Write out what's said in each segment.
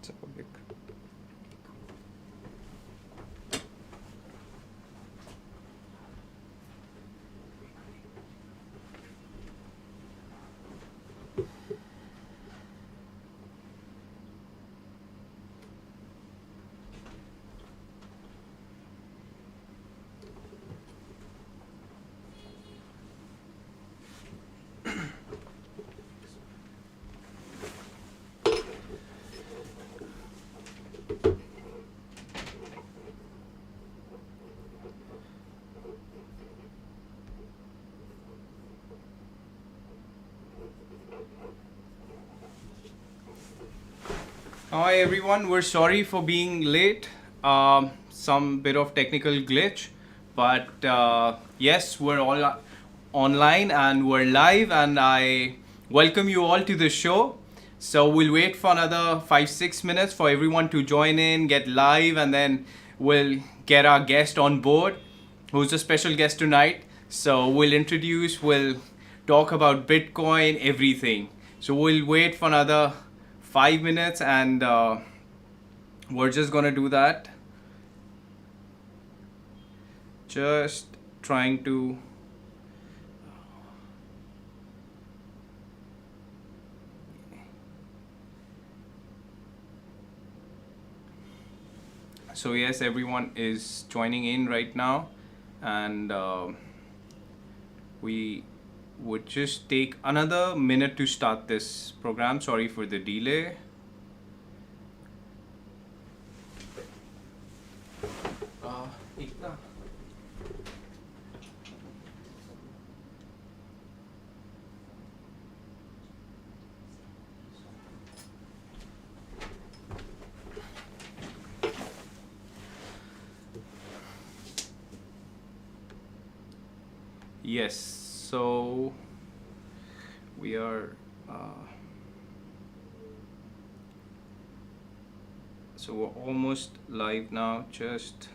It's a public. Hi everyone, we're sorry for being late. Some bit of technical glitch, but yes, we're all online and we're live, and I welcome you all to the show. So we'll wait for another 5-6 minutes for everyone to join in, get live, and then we'll get our guest on board, who's a special guest tonight. So we'll talk about Bitcoin, everything. So we'll wait for another 5 minutes, and we're just gonna do that. Just trying to so yes, everyone is joining in right now, and we would just take another minute to start this program. Sorry for the delay. Ekta. Yes, so we are so we're almost live now. Just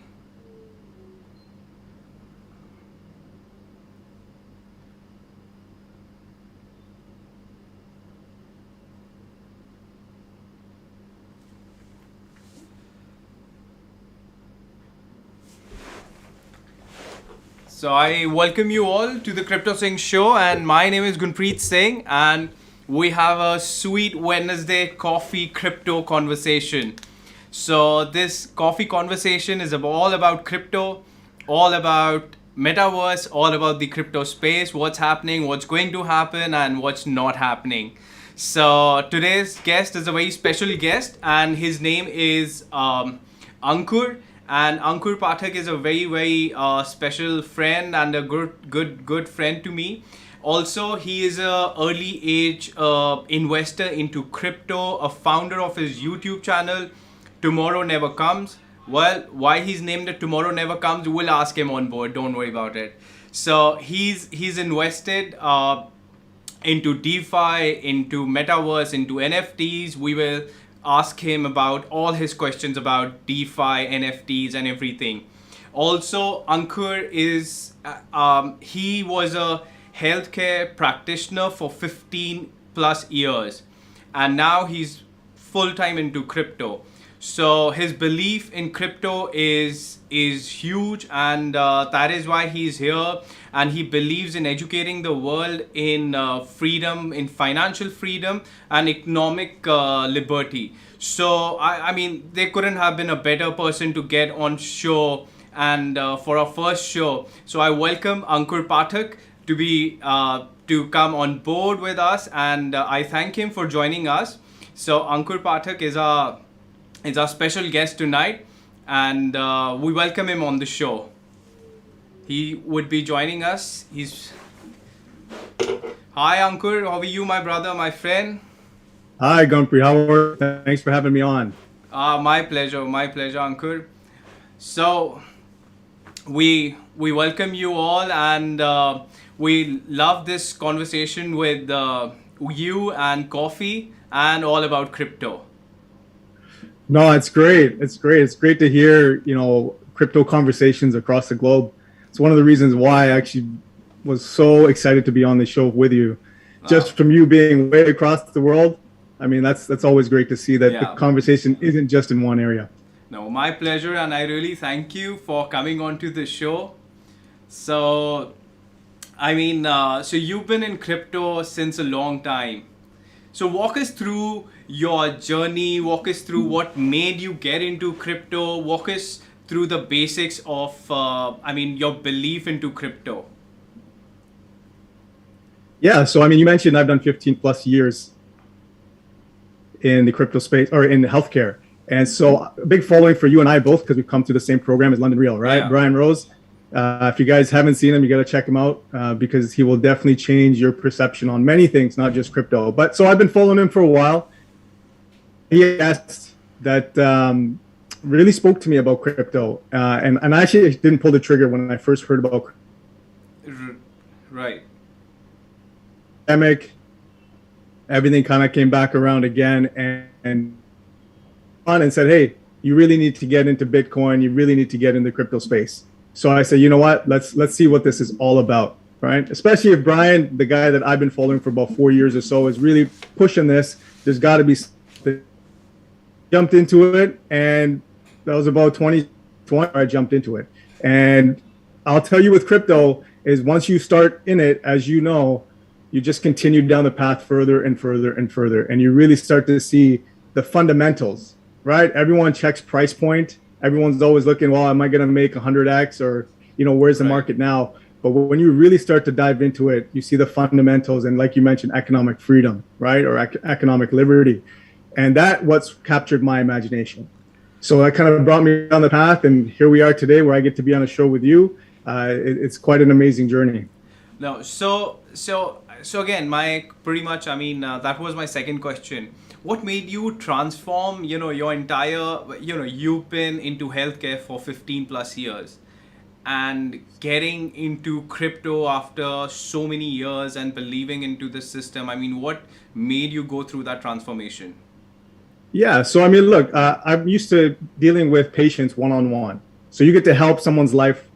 So I welcome you all to the Crypto Singh show, and my name is Gunpreet Singh, and we have a sweet Wednesday coffee crypto conversation. So this coffee conversation is all about crypto, all about metaverse, all about the crypto space, what's happening, what's going to happen, and what's not happening. So today's guest is a very special guest, and his name is Ankur. And Ankur Pathak is a very special friend and a good friend to me. Also, he is a early age investor into crypto, a founder of his YouTube channel, Tomorrow Never Comes. Well, why he's named it Tomorrow Never Comes, we'll ask him on board. Don't worry about it. So he's invested into DeFi, into metaverse, into NFTs. We will ask him about all his questions about DeFi, NFTs, and everything. Also, Ankur is he was a healthcare practitioner for 15 plus years, and now he's full time into crypto. So his belief in crypto is huge, and that is why he's here. And he believes in educating the world in freedom, in financial freedom and economic liberty. So I mean, there couldn't have been a better person to get on show and for our first show. So I welcome Ankur Pathak to be to come on board with us, and I thank him for joining us. So Ankur Pathak is our special guest tonight, and we welcome him on the show. He would be joining us. Hi Ankur, how are you, my brother, my friend? Hi Gunpreet, how are you? Thanks for having me on. My pleasure, Ankur. So we welcome you all, and we love this conversation with you and coffee and all about crypto. No, it's great. It's great. It's great to hear, crypto conversations across the globe. It's one of the reasons why I actually was so excited to be on the show with you. Just from you being way across the world, I mean, that's always great to see that the Yeah. conversation isn't just in one area. No, my pleasure, and I really thank you for coming on to the show. So, I mean, so you've been in crypto since a long time. So walk us through your journey, walk us through what made you get into crypto, walk us through the basics of, your belief into crypto. Yeah. So, I mean, you mentioned I've done 15 plus years in the crypto space or in healthcare. And so a big following for you and I both, because we come through the same program as London Real, right? Yeah. Brian Rose. If you guys haven't seen him, you got to check him out because he will definitely change your perception on many things, not just crypto. But so I've been following him for a while. He asked that really spoke to me about crypto. And I actually didn't pull the trigger when I first heard about Right. pandemic. Everything kind of came back around again and said, hey, you really need to get into Bitcoin. You really need to get into crypto space. So I said, you know what? Let's see what this is all about, right? Especially if Brian, the guy that I've been following for about 4 years or so, is really pushing this. There's got to be something. Jumped into it, and that was about 2020. I jumped into it, and I'll tell you with crypto is once you start in it, as you know, you just continue down the path further and further and further, and you really start to see the fundamentals, right? Everyone checks price point. Everyone's always looking, well, am I going to make 100x or, where's the market now? But when you really start to dive into it, you see the fundamentals and, like you mentioned, economic freedom, right? Or economic liberty. And that what's captured my imagination. So that kind of brought me down the path. And here we are today where I get to be on a show with you. It's quite an amazing journey. No, so again, that was my second question. What made you transform, your entire, you've been into healthcare for 15 plus years and getting into crypto after so many years and believing into the system? I mean, what made you go through that transformation? Yeah. So, I mean, look, I'm used to dealing with patients one-on-one. So you get to help someone's life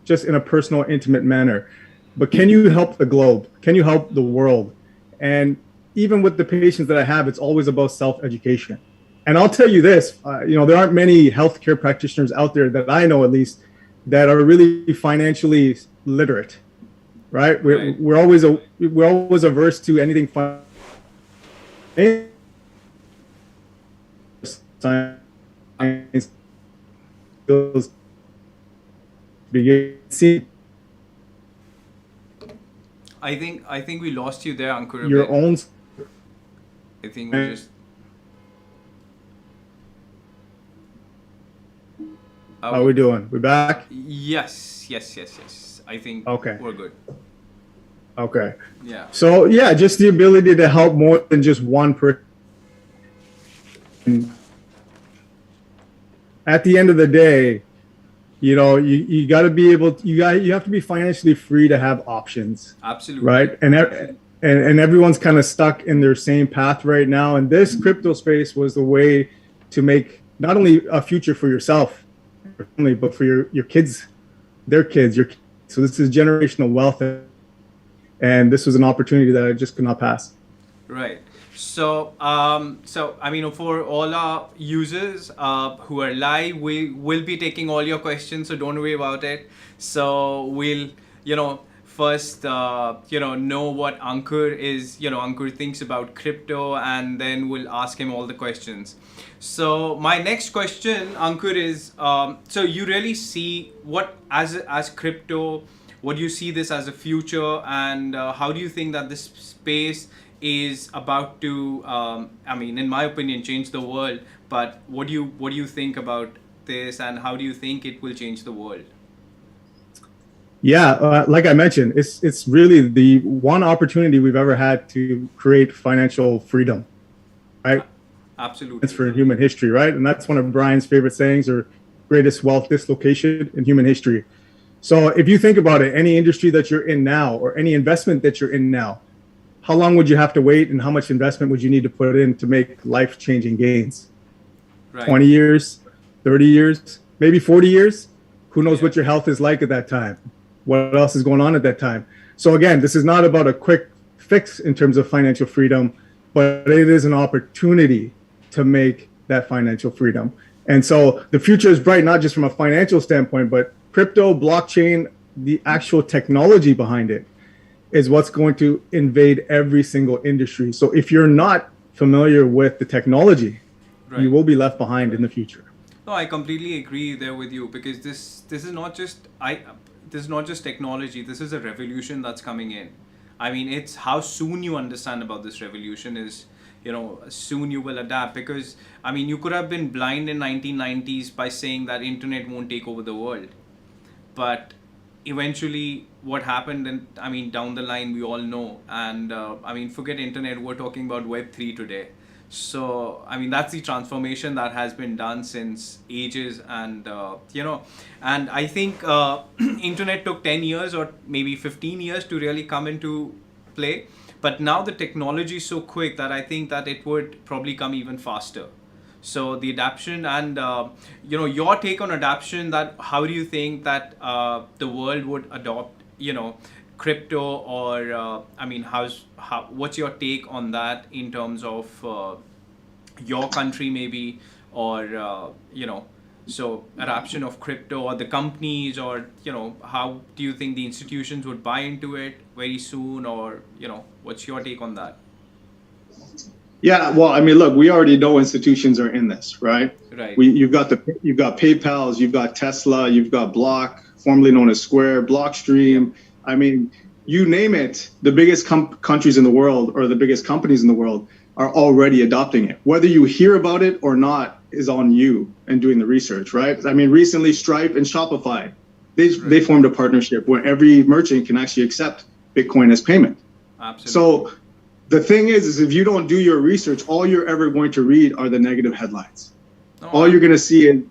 just in a personal, intimate manner. But can you help the globe? Can you help the world? And even with the patients that I have, it's always about self-education. And I'll tell you this, there aren't many healthcare practitioners out there that I know, at least, that are really financially literate, right? We're always averse to anything science skills. I think we lost you there, Ankur. Your own. I think we just. How are we doing? We back? Yes. I think we're good. Okay. Yeah. So yeah, just the ability to help more than just one person. At the end of the day, you got to be able to, you have to be financially free to have options. Absolutely. Right. And everyone's kind of stuck in their same path right now. And this crypto space was the way to make not only a future for yourself, but for your kids, their kids, your kids. So this is generational wealth. And this was an opportunity that I just could not pass. Right. So, for all our users who are live, we will be taking all your questions, so don't worry about it. So we'll, first, know what Ankur is, Ankur thinks about crypto, and then we'll ask him all the questions. So my next question, Ankur, is, so you really see what as crypto, what do you see this as a future, and how do you think that this space is about to, in my opinion, change the world? But what do you think about this, and how do you think it will change the world? Yeah, like I mentioned, it's really the one opportunity we've ever had to create financial freedom, right? Absolutely. It's for human history, right? And that's one of Brian's favorite sayings, or greatest wealth dislocation in human history. So if you think about it, any industry that you're in now, or any investment that you're in now, how long would you have to wait, and how much investment would you need to put in to make life-changing gains? Right. 20 years, 30 years, maybe 40 years? Who knows what your health is like at that time? What else is going on at that time? So again, this is not about a quick fix in terms of financial freedom. but it is an opportunity to make that financial freedom. And so the future is bright, not just from a financial standpoint, but crypto, blockchain, the actual technology behind it is what's going to invade every single industry. So if you're not familiar with the technology, you will be left behind in the future. No, I completely agree there with you, because this is not just this is not just technology. This is a revolution that's coming in. I mean, it's how soon you understand about this revolution is, soon you will adapt. Because I mean, you could have been blind in 1990s by saying that internet won't take over the world, but eventually what happened, and I mean, down the line we all know. And I mean, forget internet, we're talking about Web3 today. So I mean, that's the transformation that has been done since ages. And and I think internet took 10 years or maybe 15 years to really come into play, but now the technology is so quick that I think that it would probably come even faster. So the adaptation and your take on adaptation, that how do you think that the world would adopt crypto, or I mean, what's your take on that in terms of your country maybe, or so adoption of crypto, or the companies, or how do you think the institutions would buy into it very soon, or what's your take on that? Yeah, well, I mean, look, we already know institutions are in this, right? Right. You've got PayPal's, you've got Tesla, you've got Block, formerly known as Square, Blockstream. Yeah. I mean, you name it, the biggest countries in the world or the biggest companies in the world are already adopting it. Whether you hear about it or not is on you and doing the research, right? I mean, recently Stripe and Shopify, they formed a partnership where every merchant can actually accept Bitcoin as payment. Absolutely. So the thing is if you don't do your research, all you're ever going to read are the negative headlines. All you're going to see is,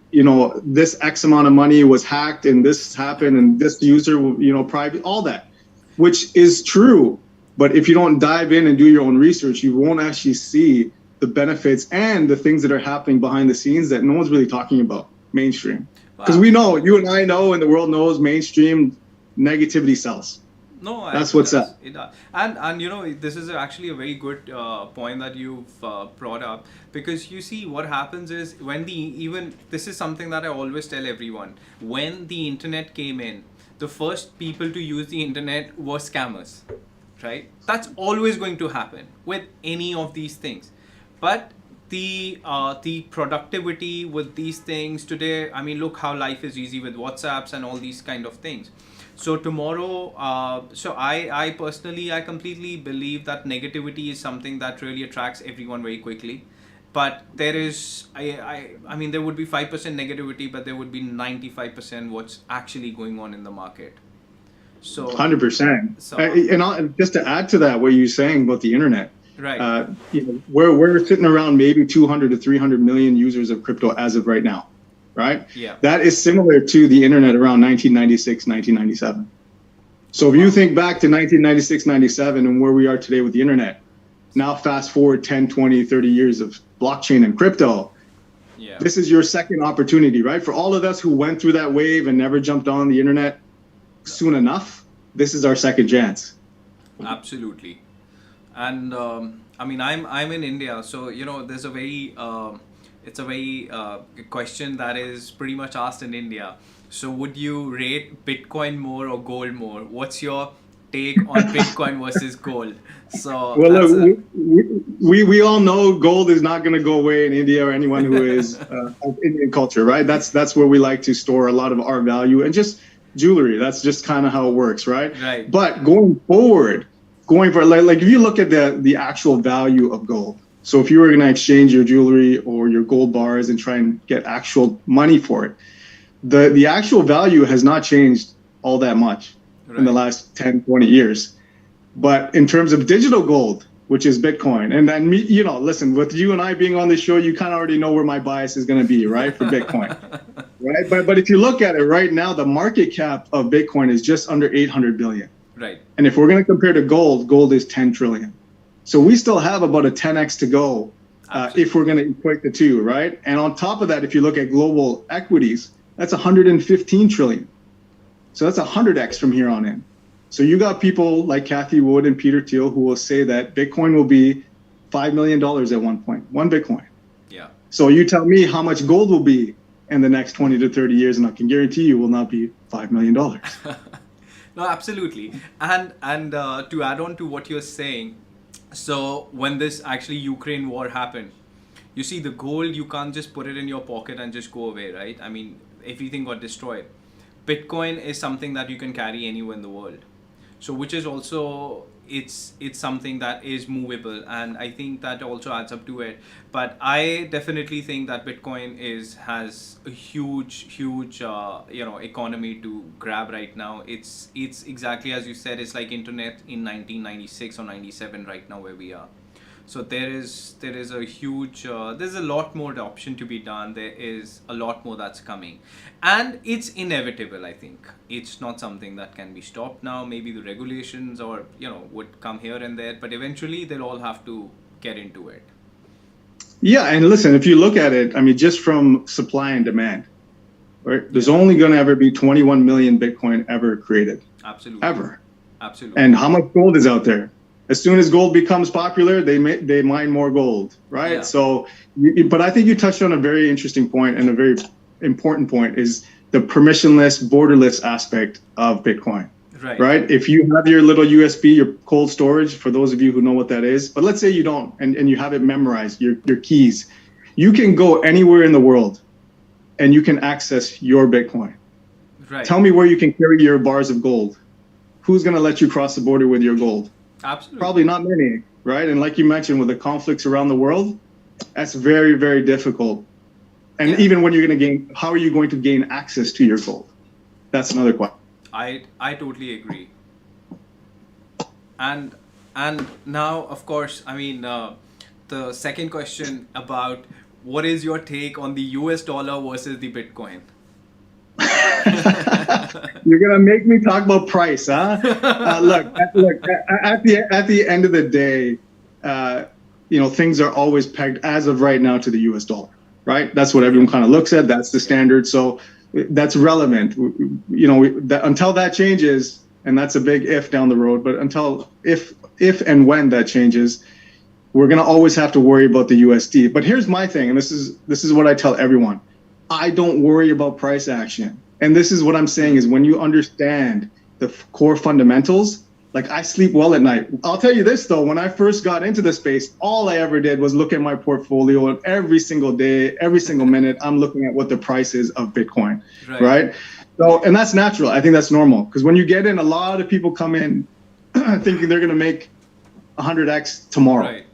this X amount of money was hacked and this happened and this user, private, all that, which is true. But if you don't dive in and do your own research, you won't actually see the benefits and the things that are happening behind the scenes that no one's really talking about mainstream. Because we know, you and I know, and the world knows, mainstream negativity sells. No, that's what's up. And this is actually a very good point that you've brought up, because you see what happens is this is something that I always tell everyone. When the internet came in, the first people to use the internet were scammers, right? That's always going to happen with any of these things. But the productivity with these things today, I mean, look how life is easy with WhatsApps and all these kind of things. So tomorrow, I personally, I completely believe that negativity is something that really attracts everyone very quickly. But there is, I mean, there would be 5% negativity, but there would be 95% what's actually going on in the market. So 100%. So, and just to add to that, what you're saying about the internet, right? We're sitting around maybe 200 to 300 million users of crypto as of right now. Right? Yeah. That is similar to the internet around 1996, 1997. So if you think back to 1996, 97 and where we are today with the internet, now fast forward 10, 20, 30 years of blockchain and crypto, this is your second opportunity, right? For all of us who went through that wave and never jumped on the internet soon enough, this is our second chance. Absolutely. And I mean, I'm in India, so there's a very it's a very question that is pretty much asked in India. So would you rate Bitcoin more or gold more? What's your take on Bitcoin versus gold? So well, look, we all know gold is not going to go away in India or anyone who is of Indian culture, right? That's where we like to store a lot of our value, and just jewelry. That's just kind of how it works, right? Right. But going for like if you look at the actual value of gold. So if you were going to exchange your jewelry or your gold bars and try and get actual money for it, the actual value has not changed all that much in the last 10, 20 years. But in terms of digital gold, which is Bitcoin, and then listen, with you and I being on the show, you kind of already know where my bias is going to be, right, for Bitcoin, right? But if you look at it right now, the market cap of Bitcoin is just under 800 billion. Right. And if we're going to compare to gold is 10 trillion. So we still have about a 10x to go if we're going to equate the two, right? And on top of that, if you look at global equities, that's 115 trillion. So that's 100x from here on in. So you got people like Kathy Wood and Peter Thiel who will say that Bitcoin will be $5 million at one point, one Bitcoin. Yeah. So you tell me how much gold will be in the next 20 to 30 years, and I can guarantee you will not be $5 million. No, absolutely. And to add on to what you're saying, so when this actually Ukraine war happened, you see the gold, you can't just put it in your pocket and just go away, right? I mean, everything got destroyed. Bitcoin is something that you can carry anywhere in the world. So which is also, it's something that is movable, and I think that also adds up to it. But I definitely think that Bitcoin has a huge economy to grab right now. It's exactly as you said, it's like internet in 1996 or 97 right now where we are. So there is a huge there's a lot more adoption to be done. There is a lot more that's coming, and it's inevitable. I think it's not something that can be stopped now. Maybe the regulations or would come here and there, but eventually they'll all have to get into it. Yeah, and listen, if you look at it, I mean, just from supply and demand, right? There's only going to ever be 21 million Bitcoin ever created. Absolutely. Ever. Absolutely. And how much gold is out there? As soon as gold becomes popular, they mine more gold, right? Yeah. So, but I think you touched on a very interesting point, and a very important point is the permissionless, borderless aspect of Bitcoin. Right. Right? If you have your little USB, your cold storage, for those of you who know what that is, but let's say you don't, and you have it memorized, your keys, you can go anywhere in the world and you can access your Bitcoin. Right. Tell me where you can carry your bars of gold. Who's going to let you cross the border with your gold? Absolutely. Probably not many, right? And like you mentioned, with the conflicts around the world, that's very, very difficult. And even when you're going to gain, how are you going to gain access to your gold? That's another question. I totally agree. And now, of course, I mean, the second question about what is your take on the US dollar versus the Bitcoin? You're gonna make me talk about price, huh? Look. At the end of the day, things are always pegged as of right now to the U.S. dollar, right? That's what everyone kind of looks at. That's the standard. So that's relevant. Until that changes, and that's a big if down the road. But until if and when that changes, we're gonna always have to worry about the USD. But here's my thing, and this is what I tell everyone. I don't worry about price action. And this is what I'm saying is when you understand the core fundamentals, like I sleep well at night. I'll tell you this though, when I first got into the space, all I ever did was look at my portfolio, and every single day, every single minute, I'm looking at what the price is of Bitcoin, right? So, and that's natural. I think that's normal, because when you get in, a lot of people come in thinking they're going to make 100x tomorrow. Right.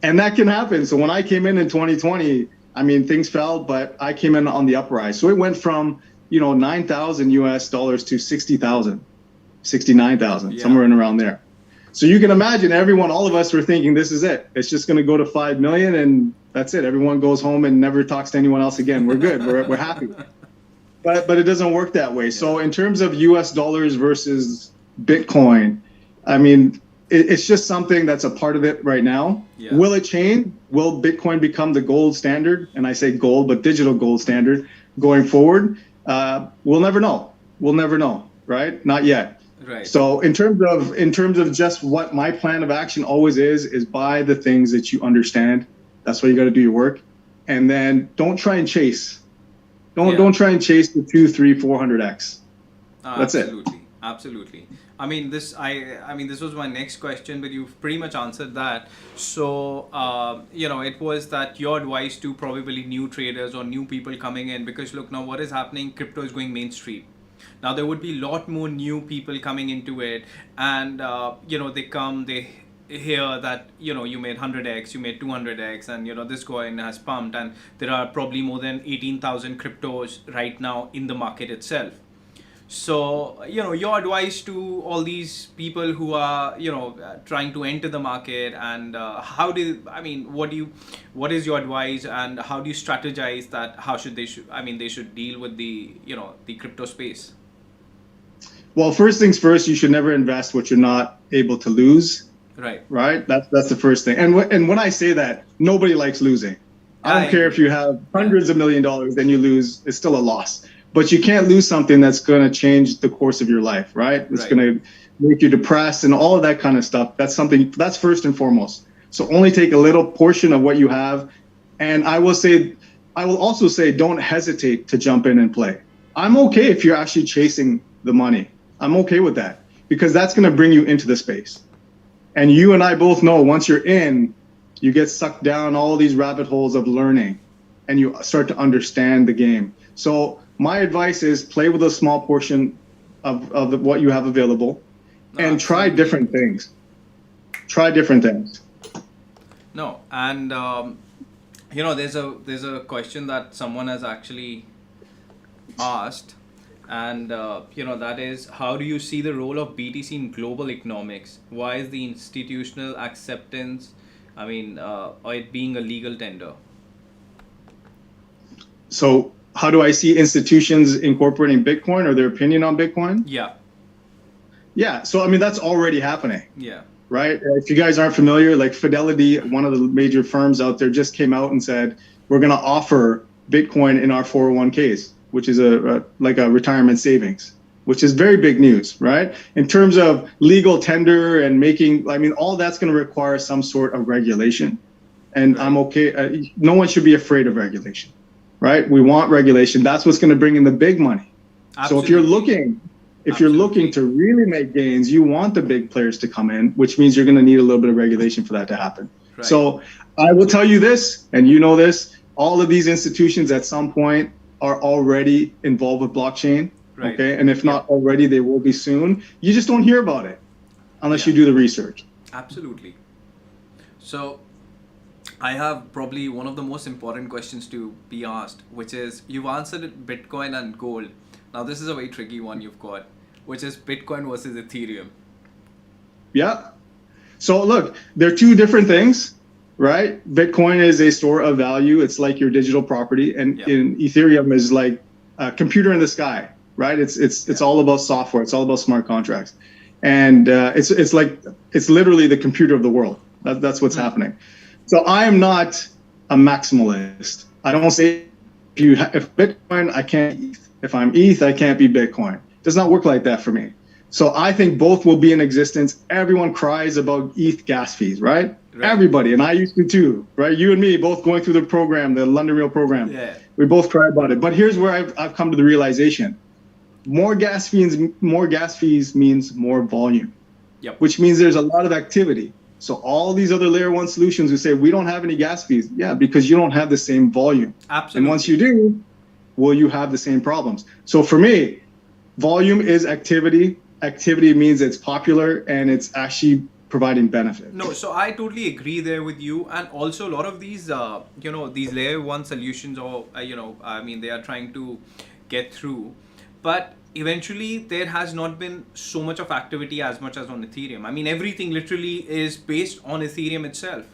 And that can happen. So when I came in 2020, I mean, things fell, but I came in on the uprise. So it went from, $9,000 US dollars to 60,000, 69,000, somewhere in around there. So you can imagine all of us were thinking, this is it. It's just going to go to 5 million and that's it. Everyone goes home and never talks to anyone else again. We're good. We're happy. But it doesn't work that way. So in terms of US dollars versus Bitcoin, I mean, it's just something that's a part of it right now. Yeah. Will it change? Will Bitcoin become the gold standard? And I say gold, but digital gold standard going forward? We'll never know. We'll never know, right? Not yet. Right. So in terms of just what my plan of action always is buy the things that you understand. That's why you got to do your work, and then don't try and chase. Don't try and chase the 200, 300, 400x. That's absolutely. it. Absolutely. I mean, this was my next question, but you've pretty much answered that. So, it was that your advice to probably new traders or new people coming in, because look, now what is happening? Crypto is going mainstream. Now there would be a lot more new people coming into it, and they hear that you made 100x, you made 200x, and this coin has pumped, and there are probably more than 18,000 cryptos right now in the market itself. So, your advice to all these people who are, trying to enter the market, and what is your advice, and how do you strategize that? How should they should deal with the crypto space? Well, first things first, you should never invest what you're not able to lose. Right. That's the first thing. And when I say that, nobody likes losing. I don't care if you have hundreds of $1 million, then you lose, it's still a loss. But you can't lose something that's going to change the course of your life, right? It's going to make you depressed and all of that kind of stuff. That's first and foremost. So only take a little portion of what you have. And I will also say, don't hesitate to jump in and play. I'm okay if you're actually chasing the money. I'm okay with that because that's going to bring you into the space. And you and I both know once you're in, you get sucked down all these rabbit holes of learning and you start to understand the game. So my advice is play with a small portion of what you have available and try different things. Try different things. No, and you know, there's a question that someone has actually asked, and you know, that is, how do you see the role of BTC in global economics? Why is the institutional acceptance, I mean, or it being a legal tender? So how do I see institutions incorporating Bitcoin or their opinion on Bitcoin? Yeah. Yeah, so I mean, that's already happening. Yeah. Right? If you guys aren't familiar, like Fidelity, one of the major firms out there, just came out and said, we're going to offer Bitcoin in our 401ks, which is like a retirement savings, which is very big news, right? In terms of legal tender and making, I mean, all that's going to require some sort of regulation. And I'm okay. No one should be afraid of regulation, right? We want regulation. That's what's going to bring in the big money. Absolutely. So if you're looking to really make gains, you want the big players to come in, which means you're going to need a little bit of regulation for that to happen. Right. So I will tell you this, and you know this, all of these institutions at some point are already involved with blockchain. Right. Okay. And if not already, they will be soon. You just don't hear about it unless you do the research. Absolutely. So I have probably one of the most important questions to be asked, which is, you've answered it, Bitcoin and gold. Now, this is a very tricky one you've got, which is Bitcoin versus Ethereum. Yeah. So look, they're two different things, right? Bitcoin is a store of value. It's like your digital property. And in Ethereum is like a computer in the sky, right? It's all about software. It's all about smart contracts. And it's literally the computer of the world. That's what's happening. So I am not a maximalist. I don't say if Bitcoin, I can't ETH. If I'm ETH, I can't be Bitcoin. It does not work like that for me. So I think both will be in existence. Everyone cries about ETH gas fees, right? Everybody, and I used to too, right? You and me both going through the program, the London Real program. Yeah. We both cry about it. But here's where I've come to the realization: more gas fees means more volume, which means there's a lot of activity. So all these other layer one solutions who say we don't have any gas fees, because you don't have the same volume. Absolutely. And once you do, will you have the same problems? So for me, volume is activity. Activity means it's popular and it's actually providing benefit. No, so I totally agree there with you. And also a lot of these, these layer one solutions, or, they are trying to get through. But eventually there has not been so much of activity as much as on Ethereum. I mean, everything literally is based on Ethereum itself.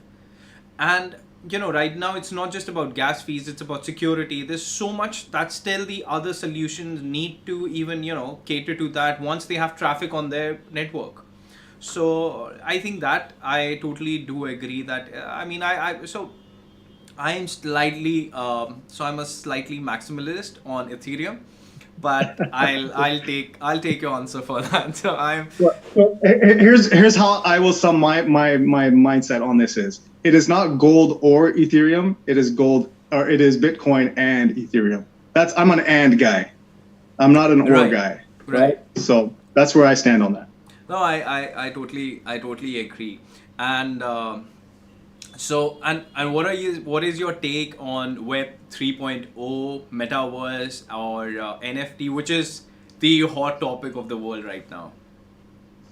And right now it's not just about gas fees, it's about security. There's so much that still the other solutions need to even, cater to that once they have traffic on their network. So I think that I totally do agree that, I'm slightly, I'm a slightly maximalist on Ethereum, but I'll take your answer for that. So here's how I will sum my mindset on this is. It is not gold or Ethereum. It is Bitcoin and Ethereum. I'm an and guy. I'm not an or guy. Right. So that's where I stand on that. No, I totally agree. And so what is your take on Web 3.0, Metaverse, or NFT, which is the hot topic of the world right now?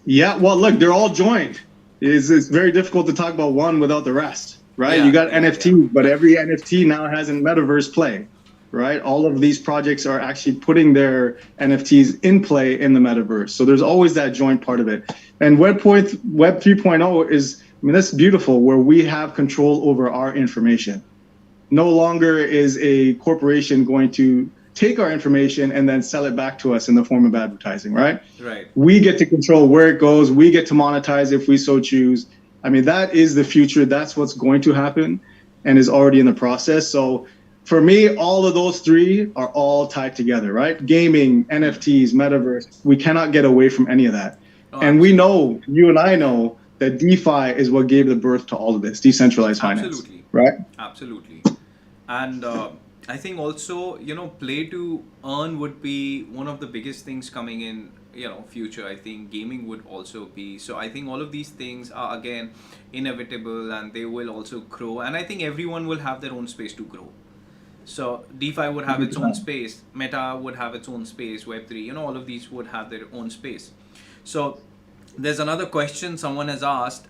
Yeah. Well, look, they're all joined. It's very difficult to talk about one without the rest, right? You got NFTs, but every NFT now has a metaverse play, right? All of these projects are actually putting their NFTs in play in the metaverse. So there's always that joint part of it. And Web 3.0 is, that's beautiful, where we have control over our information. No longer is a corporation going to take our information and then sell it back to us in the form of advertising, right? Right. We get to control where it goes. We get to monetize if we so choose. That is the future. That's what's going to happen and is already in the process. So for me, all of those three are all tied together, right? Gaming, NFTs, metaverse. We cannot get away from any of that. And we know, you and I know, that DeFi is what gave the birth to all of this decentralized finance. Absolutely. Right? Absolutely. And I think also, play to earn would be one of the biggest things coming in, future. I think gaming would also be. So I think all of these things are again inevitable, and they will also grow. And I think everyone will have their own space to grow. So DeFi would have its own 100%. space, Meta would have its own space, Web3, all of these would have their own space. So there's another question someone has asked.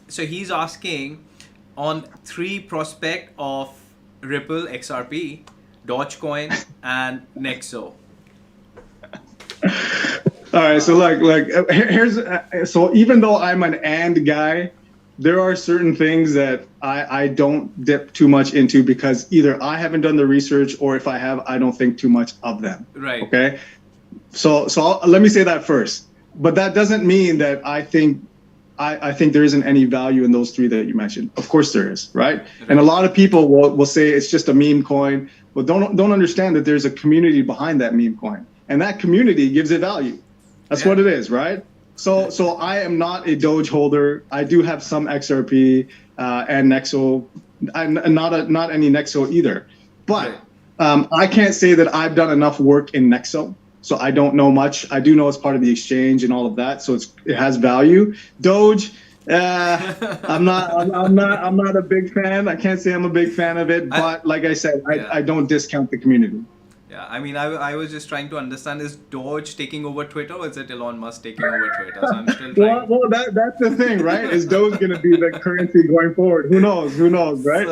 So he's asking on three prospect of Ripple, XRP, Dogecoin, and Nexo. All right, so here's so even though I'm an and guy, there are certain things that I don't dip too much into because either I haven't done the research, or if I have, I don't think too much of them. Right. Okay. So let me say that first. But that doesn't mean that I think there isn't any value in those three that you mentioned. Of course there is, right? And a lot of people will say it's just a meme coin, but don't understand that there's a community behind that meme coin, and that community gives it value. That's what it is, right? So I am not a Doge holder. I do have some XRP and Nexo, and not any Nexo either. But I can't say that I've done enough work in Nexo. So I don't know much. I do know it's part of the exchange and all of that, so it has value. Doge, I'm not a big fan. I can't say I'm a big fan of it, but like I said, I don't discount the community. Yeah, I mean, I was just trying to understand, is Doge taking over Twitter, or is it Elon Musk taking over Twitter? So I'm still trying. Well, that's the thing, right? Is Doge going to be the currency going forward? Who knows, right?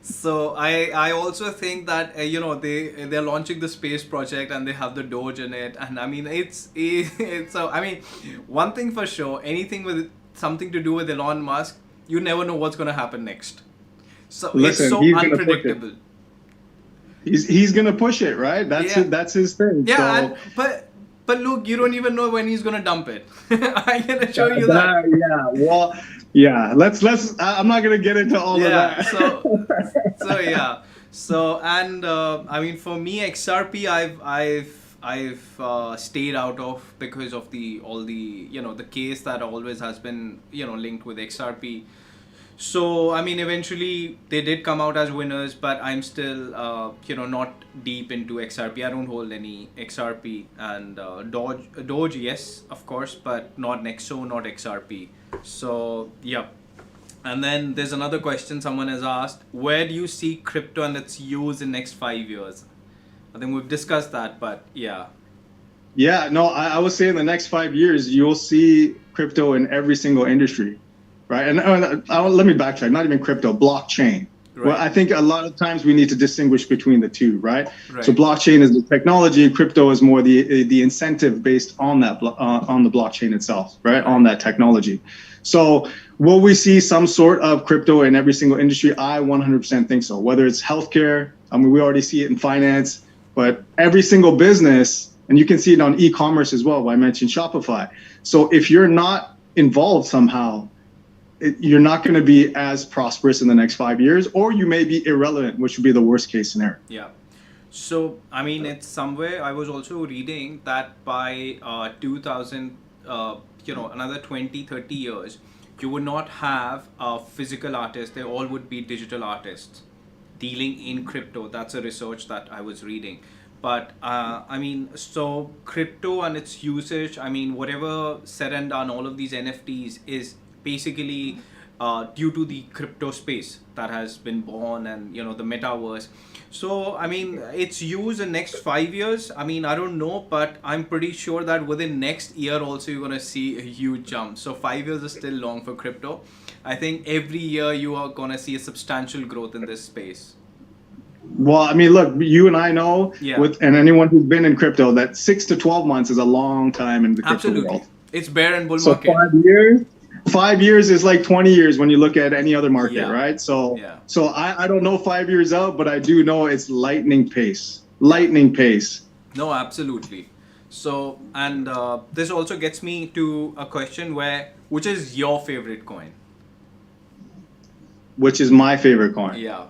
So I also think that they're launching the space project and they have the Doge in it, and I mean it's so I mean, one thing for sure, anything with something to do with Elon Musk, you never know what's going to happen next. So Listen, it's so he's gonna unpredictable. He's gonna push it, right? That's his thing. Yeah, so. But look, you don't even know when he's gonna dump it. I can assure you that. Yeah, well, yeah. Let's. I'm not gonna get into all of that. So yeah. So and I mean, for me, XRP, I've stayed out of because of all the the case that always has been linked with XRP. So I mean, eventually they did come out as winners, but I'm still not deep into XRP. I don't hold any XRP, and Doge, yes, of course, but not Nexo, not XRP. So yeah. And then there's another question someone has asked: where do you see crypto and its use in next 5 years? I think we've discussed that, but yeah. Yeah, no, I would say in the next 5 years you'll see crypto in every single industry. Right, and let me backtrack. Not even crypto, blockchain. Right. Well, I think a lot of times we need to distinguish between the two, right? So blockchain is the technology, crypto is more the incentive based on that on the blockchain itself, right? On that technology. So will we see some sort of crypto in every single industry? I 100% think so. Whether it's healthcare, I mean, we already see it in finance, but every single business, and you can see it on e-commerce as well. I mentioned Shopify. So if you're not involved somehow, you're not going to be as prosperous in the next 5 years, or you may be irrelevant, which would be the worst case scenario. Yeah. So, I mean, it's somewhere I was also reading that by 2000, another 20, 30 years, you would not have physical artists. They all would be digital artists dealing in crypto. That's a research that I was reading. But I mean, so crypto and its usage, I mean, whatever said and done, all of these NFTs is basically due to the crypto space that has been born, and the metaverse. So I mean, its use in next 5 years, I mean, I don't know, but I'm pretty sure that within next year also you're gonna see a huge jump. So 5 years is still long for crypto. I think every year you are gonna see a substantial growth in this space. Well, I mean, look, you and I know, and anyone who's been in crypto, that 6 to 12 months is a long time in the crypto world. It's bear and bull so market. 5 years. 5 years is like 20 years when you look at any other market, right? So I don't know 5 years out, but I do know it's lightning pace. No, absolutely. So, and this also gets me to a question which is your favorite coin? Which is my favorite coin? Yeah.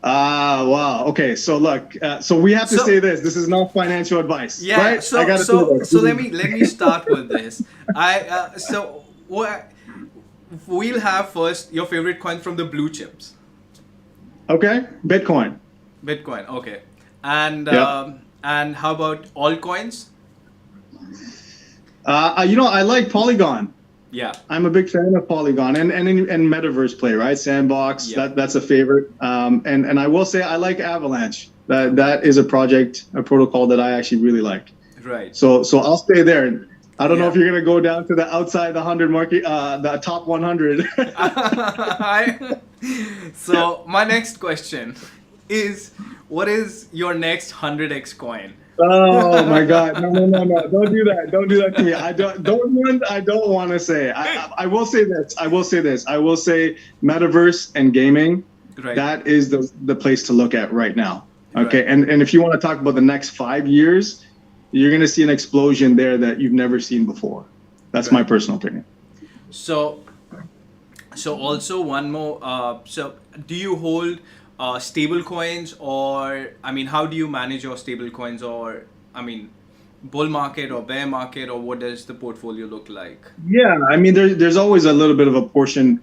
Wow. Okay. So look, so we have to So- say this. This is not financial advice, Yeah. right? So I gotta so say this. so let me start with this. So what we'll have first your favorite coin from the blue chips. Okay. Bitcoin. Bitcoin. Okay. And Yeah. and how about altcoins? I like Polygon. Yeah. I'm a big fan of Polygon and metaverse play, right? Sandbox, Yeah. that's a favorite. And I will say I like Avalanche. That is a project, a protocol that I actually really like. Right. So I'll stay there. I don't know Yeah. if you're gonna go down to the outside the 100 market, the top 100. So my next question is, what is your next 100x coin? Oh my God! No! Don't do that! Don't do that to me! I don't want to say. I will say this. I will say metaverse and gaming. Right. That is the place to look at right now. Okay, Right. and if you want to talk about the next 5 years, you're gonna see an explosion there that you've never seen before. That's my Right. personal opinion. So also one more. So do you hold stable coins, or I mean, how do you manage your stable coins, or I mean, bull market or bear market, or what does the portfolio look like? Yeah, I mean, there's always a little bit of a portion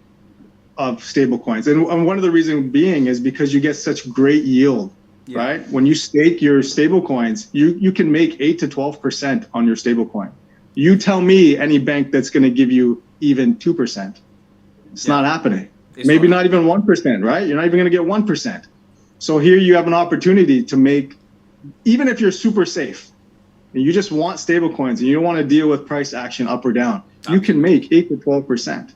of stable coins, and one of the reasons being is because you get such great yield, Yeah. right? When you stake your stable coins, you can make 8 to 12% on your stable coin. You tell me any bank that's going to give you even 2%. It's Yeah. not happening. It's Maybe not. not even 1%, right? You're not even going to get 1%. So here you have an opportunity to make, even if you're super safe, and you just want stable coins and you don't want to deal with price action up or down, you can make 8 to 12%.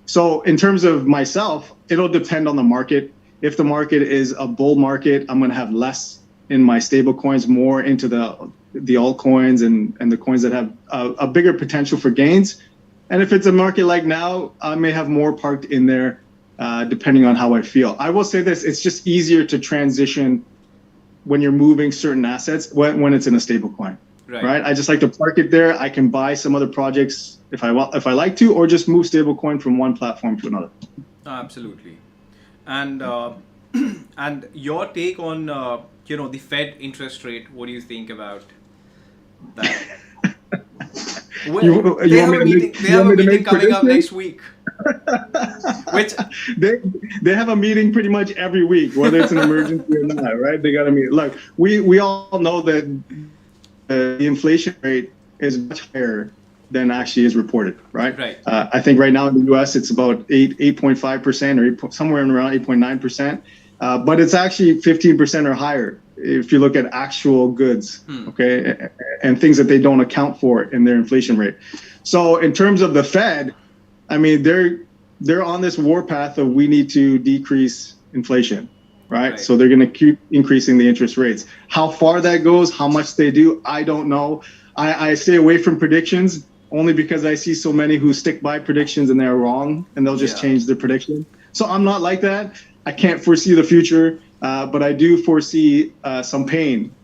So in terms of myself, it'll depend on the market. If the market is a bull market, I'm going to have less in my stable coins, more into the altcoins and the coins that have a bigger potential for gains. And if it's a market like now, I may have more parked in there, depending on how I feel. I will say this, it's just easier to transition when you're moving certain assets when it's in a stable coin, right? I just like to park it there. I can buy some other projects if I like to, or just move stable coin from one platform to another. Absolutely. And and your take on the Fed interest rate. What do you think about that? Well, You they have want a me to meeting. make- They you have want a me to meeting make coming up predictions? next week. Which They have a meeting pretty much every week, whether it's an emergency or not, right? They got a meeting. Look, we all know that the inflation rate is much higher than actually is reported, right? Right. I think right now in the U.S. it's about 8.5% or somewhere around 8.9%, but it's actually 15% or higher if you look at actual goods, okay, and things that they don't account for in their inflation rate. So in terms of the Fed, I mean they're on this warpath of we need to decrease inflation, right? So they're going to keep increasing the interest rates. How far that goes, how much they do, I don't know. I stay away from predictions only because I see so many who stick by predictions and they're wrong and they'll just change their prediction. So I'm not like that. I can't foresee the future, but I do foresee some pain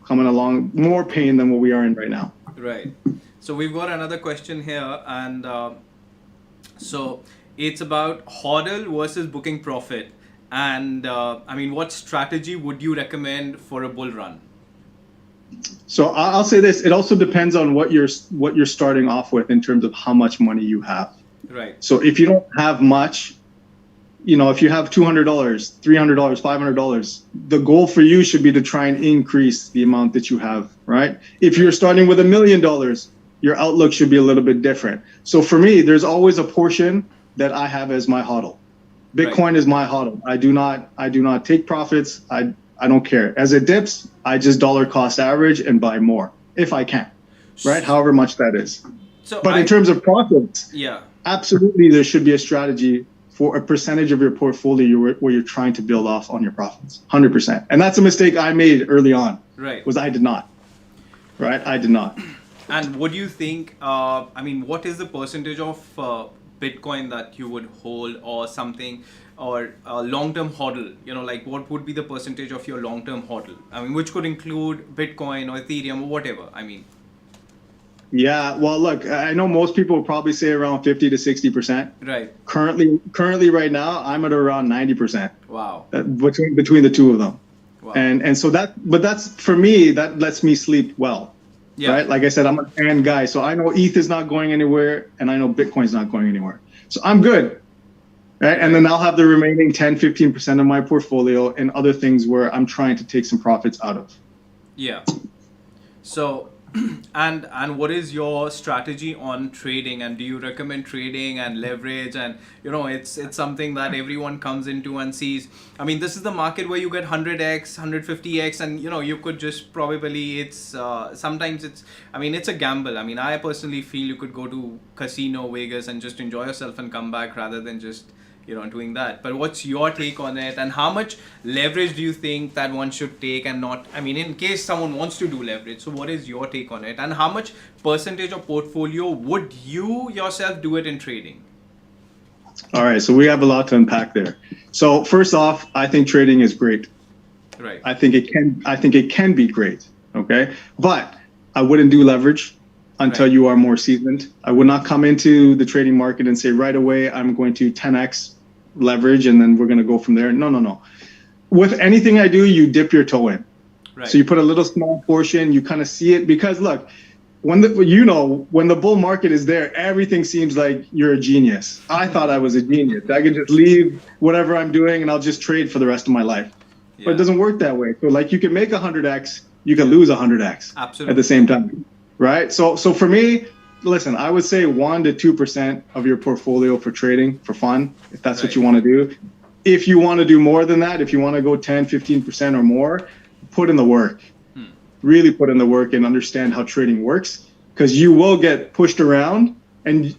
coming along, more pain than what we are in right now. Right. So we've got another question here, and so it's about hodl versus booking profit. And I mean, what strategy would you recommend for a bull run? So I'll say this: it also depends on what you're starting off with in terms of how much money you have. Right. So if you don't have much, if you have $200, $300, $500, the goal for you should be to try and increase the amount that you have, right? If you're starting with $1 million, your outlook should be a little bit different. So for me, there's always a portion that I have as my hodl. Bitcoin is my hodl. I do not take profits. I don't care. As it dips, I just dollar cost average and buy more if I can, right? However much that is. But in terms of profits, absolutely there should be a strategy for a percentage of your portfolio where you're trying to build off on your profits, 100%. And that's a mistake I made early on. Right. Was I did not. Right? I did not. And what do you think? I mean, what is the percentage of Bitcoin that you would hold, or something, or long-term hodl? Like what would be the percentage of your long-term hodl? I mean, which could include Bitcoin or Ethereum or whatever. I mean. Yeah, well, look, I know most people will probably say around 50 to 60%. Right. Currently, right now, I'm at around 90%. Wow. Between the two of them. Wow. And so that's for me, that lets me sleep well. Yeah. Right? Like I said, I'm an and guy, so I know ETH is not going anywhere, and I know Bitcoin's not going anywhere. So I'm good. Right? And then I'll have the remaining 10, 15% of my portfolio and other things where I'm trying to take some profits out of. Yeah. So, and what is your strategy on trading? And do you recommend trading and leverage? And it's something that everyone comes into and sees. I mean, this is the market where you get 100x, 150x, and you could just probably sometimes it's a gamble. I mean, I personally feel you could go to casino Vegas and just enjoy yourself and come back rather than just doing that. But what's your take on it, and how much leverage do you think that one should take and not? I mean, in case someone wants to do leverage, so what is your take on it, and how much percentage of portfolio would you yourself do it in trading? All right, so we have a lot to unpack there. So first off, I think trading is great. Right. I think it can be great. Okay, but I wouldn't do leverage until you are more seasoned. I would not come into the trading market and say right away, I'm going to 10x leverage and then we're going to go from there. No. With anything I do, you dip your toe in. Right. So you put a little small portion, you kind of see it, because look, when the bull market is there, everything seems like you're a genius. I thought I was a genius. I could just leave whatever I'm doing and I'll just trade for the rest of my life. Yeah. But it doesn't work that way. So like you can make 100x, you can lose 100x. Absolutely. At the same time. Right. So for me, listen, I would say 1 to 2% of your portfolio for trading for fun, if that's what you want to do. If you want to do more than that, if you want to go 10, 15% or more, put in the work. Really put in the work and understand how trading works, because you will get pushed around, and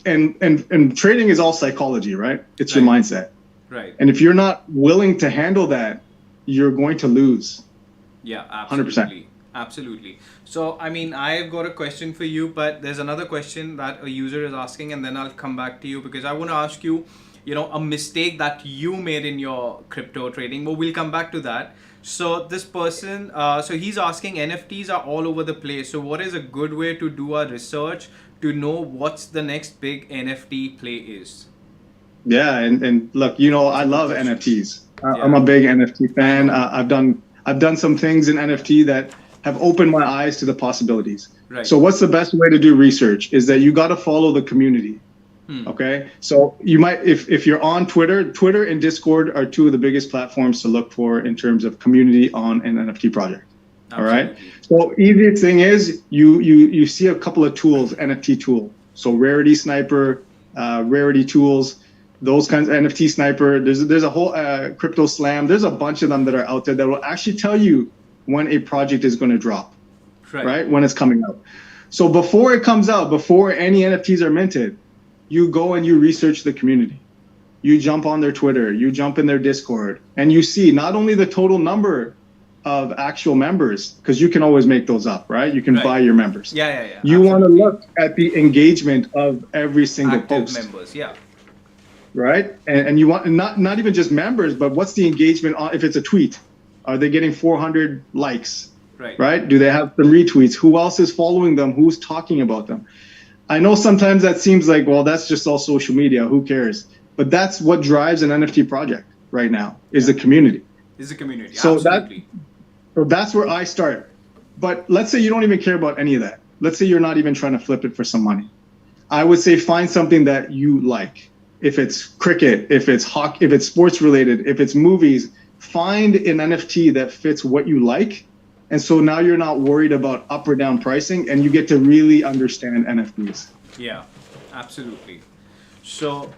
trading is all psychology, right? It's your mindset. Right. And if you're not willing to handle that, you're going to lose. Yeah, absolutely. 100%. Absolutely. So, I mean, I've got a question for you, but there's another question that a user is asking, and then I'll come back to you, because I want to ask you, a mistake that you made in your crypto trading. But we'll come back to that. So this person, so he's asking, NFTs are all over the place. So what is a good way to do our research to know what's the next big NFT play is? Yeah, and look, I love NFTs. I'm a big NFT fan. I've done some things in NFT that have opened my eyes to the possibilities. Right. So what's the best way to do research is that you got to follow the community. Okay. So you might, if you're on Twitter and Discord are two of the biggest platforms to look for in terms of community on an NFT project. Absolutely. All right. So easiest thing is you see a couple of tools, NFT tool. So Rarity Sniper, Rarity Tools, those kinds of NFT Sniper. There's a whole Crypto Slam. There's a bunch of them that are out there that will actually tell you when a project is going to drop, right? When it's coming out. So before it comes out, before any NFTs are minted, you go and you research the community. You jump on their Twitter, you jump in their Discord, and you see not only the total number of actual members, because you can always make those up, right? You can buy your members. Yeah. You want to look at the engagement of every single post. Members, yeah. Right? And you want not even just members, but what's the engagement on, if it's a tweet? Are they getting 400 likes? Right? Do they have some retweets? Who else is following them? Who's talking about them? I know sometimes that seems like, well, that's just all social media. Who cares? But that's what drives an NFT project right now, is the community. Is the community. So absolutely. That's where I start. But let's say you don't even care about any of that. Let's say you're not even trying to flip it for some money. I would say find something that you like. If it's cricket, if it's hockey, if it's sports related, if it's movies, find an NFT that fits what you like. And so now you're not worried about up or down pricing, and you get to really understand NFTs. Yeah, absolutely. So,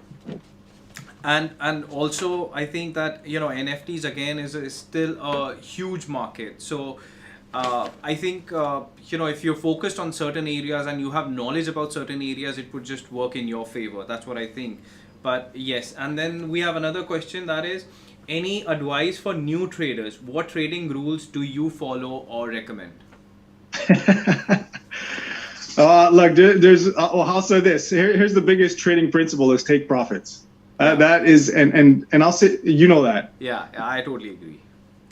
and also I think that, NFTs again is still a huge market. So I think, if you're focused on certain areas and you have knowledge about certain areas, it would just work in your favor. That's what I think. But yes, and then we have another question, that is, any advice for new traders? What trading rules do you follow or recommend? Look, there's I'll say this. Here's the biggest trading principle: is take profits. That is, and I'll say, that. Yeah, I totally agree.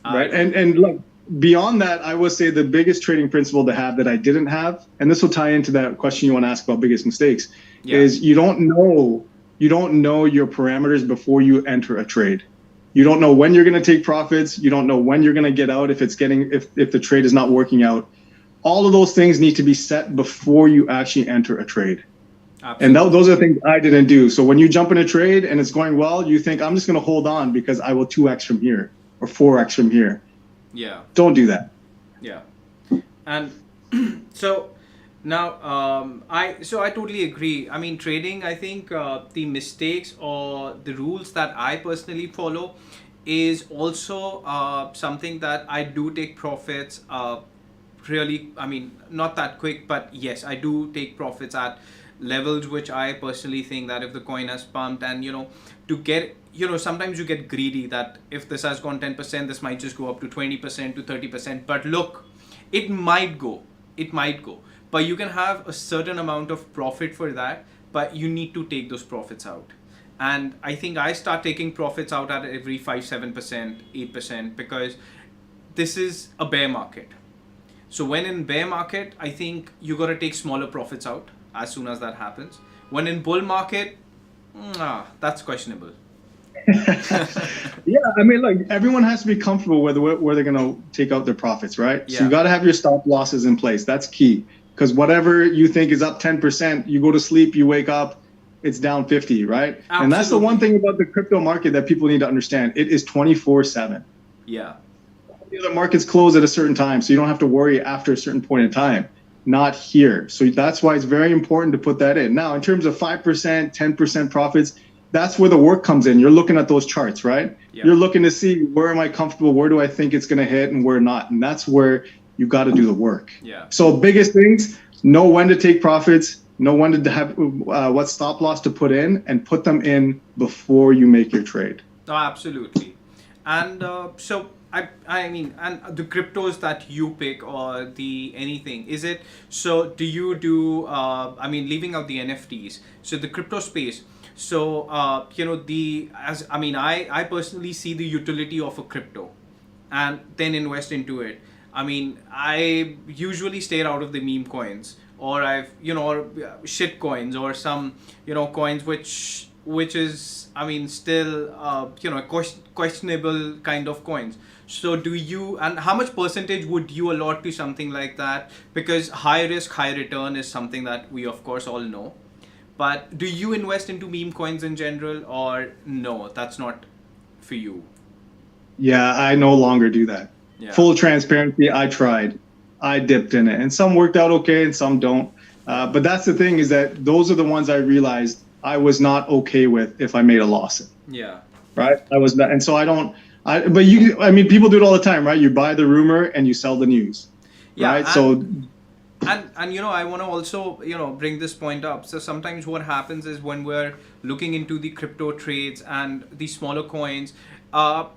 Right, and look, beyond that, I would say the biggest trading principle to have that I didn't have, and this will tie into that question you want to ask about biggest mistakes, is you don't know your parameters before you enter a trade. You don't know when you're going to take profits. You don't know when you're going to get out if the trade is not working out. All of those things need to be set before you actually enter a trade. Absolutely. And those are the things I didn't do. So when you jump in a trade and it's going well, you think, I'm just going to hold on because I will 2x from here or 4x from here. Yeah. Don't do that. Yeah. And so now, I totally agree. I mean, trading, I think the mistakes or the rules that I personally follow is also something that I do take profits really, I mean, not that quick, but yes, I do take profits at levels which I personally think that if the coin has pumped and, to get, sometimes you get greedy that if this has gone 10%, this might just go up to 20% to 30%. But look, it might go. But you can have a certain amount of profit for that, but you need to take those profits out. And I think I start taking profits out at every 5, 7%, 8%, because this is a bear market. So when in bear market, I think you got to take smaller profits out as soon as that happens. When in bull market, that's questionable. Yeah, I mean, look, everyone has to be comfortable where they're going to take out their profits, right? Yeah. So you got to have your stop losses in place. That's key. Because whatever you think is up 10%, you go to sleep, you wake up, it's down 50, right? Absolutely. And that's the one thing about the crypto market that people need to understand. It is 24/7. Yeah. The markets close at a certain time, so you don't have to worry after a certain point in time. Not here. So that's why it's very important to put that in. Now, in terms of 5%, 10% profits, that's where the work comes in. You're looking at those charts, right? Yeah. You're looking to see where am I comfortable, where do I think it's going to hit, and where not. And that's where you got to do the work. Yeah. So biggest things, know when to take profits, know when to have what stop loss to put in, and put them in before you make your trade. Oh, absolutely. And so I mean, and the cryptos that you pick or the anything, is it, so do you do, I mean, leaving out the NFTs, so the crypto space, so, I personally see the utility of a crypto and then invest into it. I mean, I usually stay out of the meme coins or shit coins or some, coins which is, I mean, still, questionable kind of coins. So do you, and how much percentage would you allot to something like that? Because high risk, high return is something that we of course all know. But do you invest into meme coins in general, or no, that's not for you? Yeah, I no longer do that. Yeah. Full transparency, I tried. I dipped in it, and some worked out okay and some don't. But that's the thing, is that those are the ones I realized I was not okay with if I made a loss in. Yeah. Right? I was not, and so I don't, people do it all the time, right? You buy the rumor and you sell the news. Yeah, right? And I want to also, bring this point up. So sometimes what happens is when we're looking into the crypto trades and the smaller coins,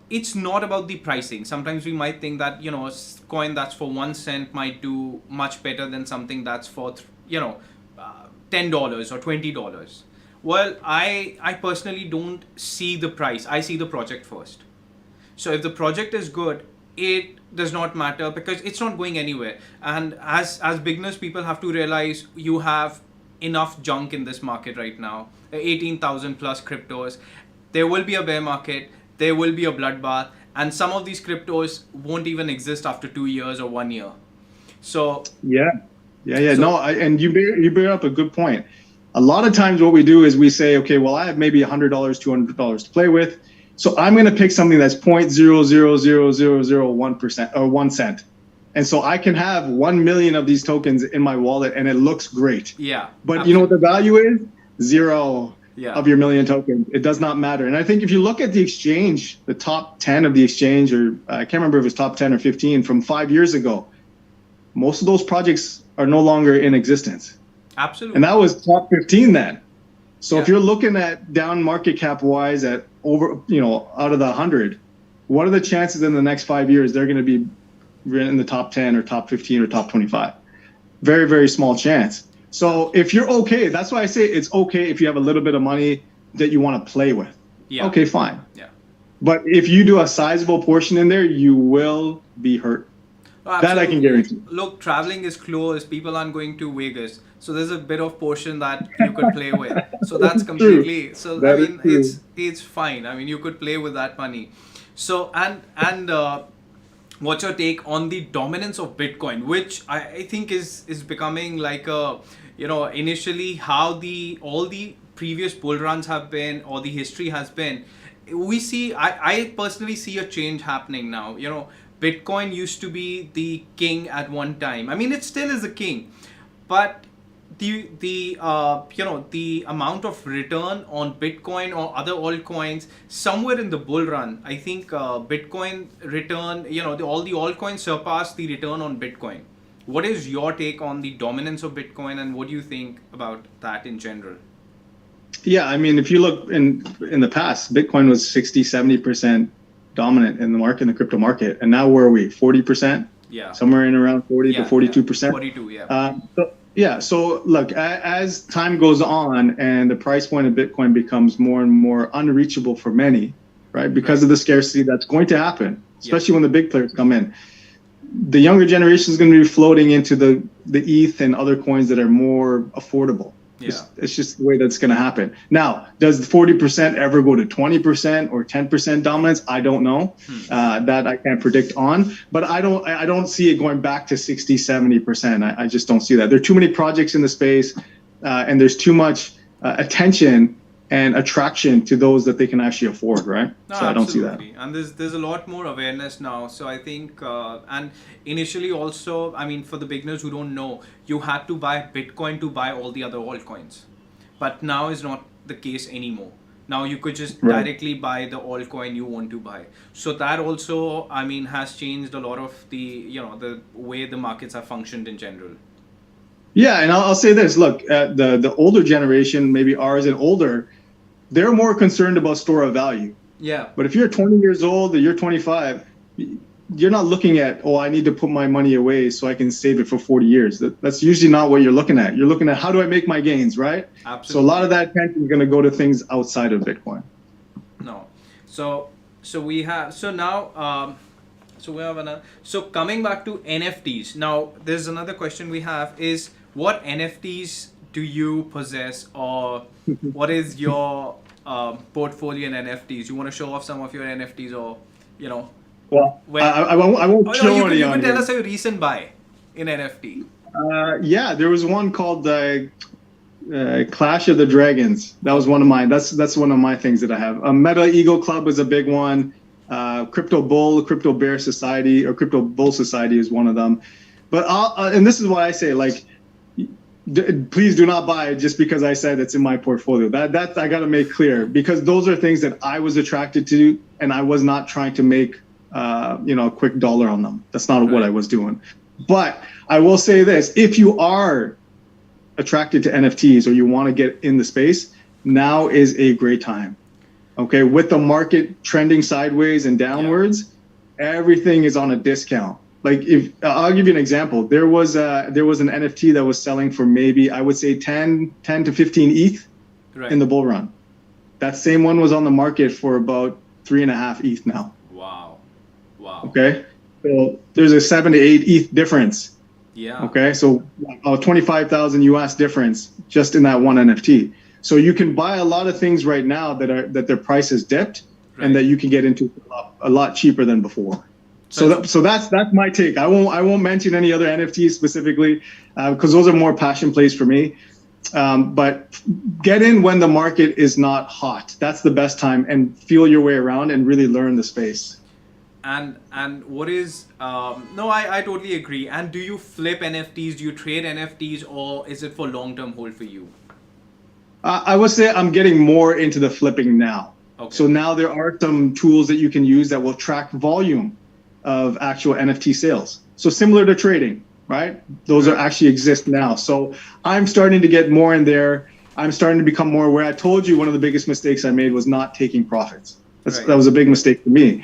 it's not about the pricing. Sometimes we might think that, a coin that's for 1 cent might do much better than something that's for, $10 or $20. Well, I personally don't see the price. I see the project first. So if the project is good, it does not matter because it's not going anywhere. And as beginners, people have to realize you have enough junk in this market right now, 18,000 plus cryptos. There will be a bear market, there will be a bloodbath, and some of these cryptos won't even exist after 2 years or 1 year. So yeah. And you bring up a good point. A lot of times what we do is we say, okay, well, I have maybe $100, $200 to play with. So I'm going to pick something that's 0.0000001% or 1 cent. And so I can have 1 million of these tokens in my wallet and it looks great. Yeah. But absolutely. You know what the value is? Zero of your million tokens. It does not matter. And I think if you look at the exchange, the top 10 of the exchange, or I can't remember if it's top 10 or 15 from 5 years ago, most of those projects are no longer in existence. Absolutely. And that was top 15 then. So if you're looking at down market cap wise at over, out of the 100, what are the chances in the next 5 years they're going to be in the top 10 or top 15 or top 25? Very, very small chance. So if you're okay, that's why I say it's okay if you have a little bit of money that you want to play with. Yeah. Okay, fine. Yeah. But if you do a sizable portion in there, you will be hurt. Oh, That I can guarantee. Look, traveling is closed. People aren't going to Vegas, so there's a bit of portion that you could play with. So that's True. completely. So I That is mean, true. it's fine. I mean, you could play with that money. So what's your take on the dominance of Bitcoin, which I think is becoming like a, initially how the all the previous bull runs have been, or the history has been. We see, I personally see a change happening now. Bitcoin used to be the king at one time. I mean, it still is a king, but the amount of return on Bitcoin or other altcoins somewhere in the bull run, I think Bitcoin return, all the altcoins surpass the return on Bitcoin. What is your take on the dominance of Bitcoin, and what do you think about that in general? Yeah, I mean, if you look in the past, Bitcoin was 60, 70% dominant in the market, in the crypto market. And now where are we? 40%? Yeah. Somewhere in around 40 to 42%. 42, yeah. So look, as time goes on and the price point of Bitcoin becomes more and more unreachable for many, right? Because of the scarcity that's going to happen, especially when the big players come in. The younger generation is going to be floating into the ETH and other coins that are more affordable. Yeah. It's just the way that's going to happen. Now, does the 40% ever go to 20% or 10% dominance? I don't know. That I can't predict on. But I don't see it going back to 60, 70%. I just don't see that. There are too many projects in the space, and there's too much attention and attraction to those that they can actually afford, right? No, so I don't see that. And there's a lot more awareness now. So I think, and initially also, I mean, for the beginners who don't know, you had to buy Bitcoin to buy all the other altcoins. But now is not the case anymore. Now you could just directly buy the altcoin you want to buy. So that also, I mean, has changed a lot of the way the markets have functioned in general. Yeah, and I'll say this. Look, the older generation, maybe ours and older, they're more concerned about store of value. Yeah. But if you're 20 years old or you're 25, you're not looking at, I need to put my money away so I can save it for 40 years. That's usually not what you're looking at. You're looking at, how do I make my gains, right? Absolutely. So a lot of that attention is going to go to things outside of Bitcoin. No. So we have, so now, so coming back to NFTs. Now, there's another question we have is, what NFTs do you possess, or what is your portfolio in NFTs? You want to show off some of your NFTs, or, Well, I won't show any on you can tell here. us a recent buy in NFT. Yeah, there was one called Clash of the Dragons. That was one of mine. That's one of my things that I have. Meta Eagle Club is a big one. Crypto Bear Society, or Crypto Bull Society is one of them. But and this is why I say, like, please do not buy it just because I said it's in my portfolio. That I got to make clear, because those are things that I was attracted to, and I was not trying to make a quick dollar on them. That's not what I was doing. But I will say this: if you are attracted to NFTs or you want to get in the space, now is a great time. Okay, with the market trending sideways and downwards, everything is on a discount. Like, if I'll give you an example, there was an NFT that was selling for maybe, I would say 10 to 15 ETH in the bull run. That same one was on the market for about 3.5 ETH now. Wow. Okay, so there's a 7 to 8 ETH difference. Yeah. Okay, so 25,000 US difference just in that one NFT. So you can buy a lot of things right now that their price has dipped, and that you can get into a lot cheaper than before. So that's my take. I won't mention any other NFTs specifically, because those are more passion plays for me. But get in when the market is not hot. That's the best time, and feel your way around and really learn the space. And what is no, I totally agree. And do you flip NFTs? Do you trade NFTs, or is it for long-term hold for you? I would say I'm getting more into the flipping now. Okay. So now there are some tools that you can use that will track volume of actual NFT sales. So similar to trading, right? Those are actually exist now. So I'm starting to get more in there. I'm starting to become more aware. I told you one of the biggest mistakes I made was not taking profits. That was a big mistake for me.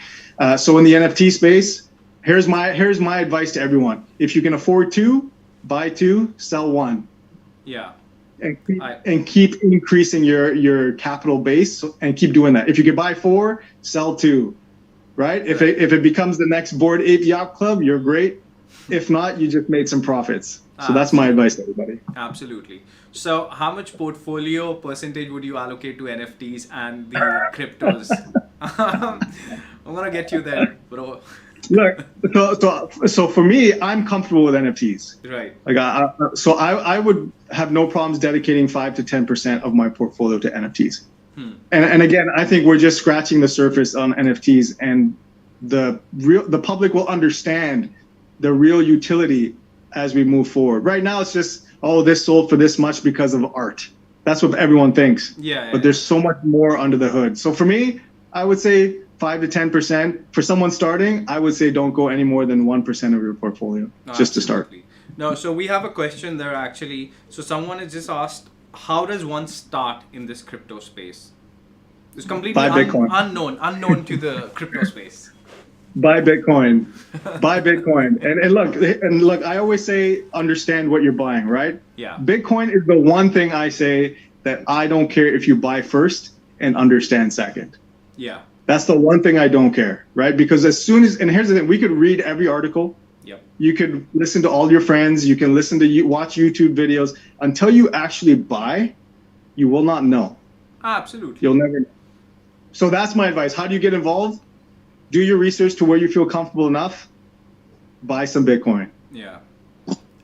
So in the NFT space, here's my advice to everyone. If you can afford to, buy 2, sell 1. Yeah. And keep increasing your capital base, and keep doing that. If you can buy 4, sell 2. Right? If it becomes the next Bored Ape Yacht Club, you're great. If not, you just made some profits. So that's my advice to everybody. Absolutely. So how much portfolio percentage would you allocate to NFTs and the cryptos? I'm gonna get you there, bro. Look, so for me, I'm comfortable with NFTs. Right. Like, I would have no problems dedicating 5 to 10% of my portfolio to NFTs. And again, I think we're just scratching the surface on NFTs, and the public will understand the real utility as we move forward. Right now, it's just, oh, this sold for this much because of art. That's what everyone thinks. Yeah. But there's so much more under the hood. So for me, I would say 5 to 10%. For someone starting, I would say don't go any more than 1% of your portfolio, just to start. No, so we have a question there actually. So someone has just asked, how does one start in this crypto space? It's completely unknown to the crypto space. Buy Bitcoin. Buy Bitcoin. And look, I always say understand what you're buying, right? Yeah. Bitcoin is the one thing I say that I don't care if you buy first and understand second. Yeah. That's the one thing I don't care, right? Because as soon as, and here's the thing, we could read every article. Yep. You could listen to all your friends. You can watch YouTube videos. Until you actually buy, you will not know. Absolutely. You'll never know. So that's my advice. How do you get involved? Do your research to where you feel comfortable enough. Buy some Bitcoin. Yeah.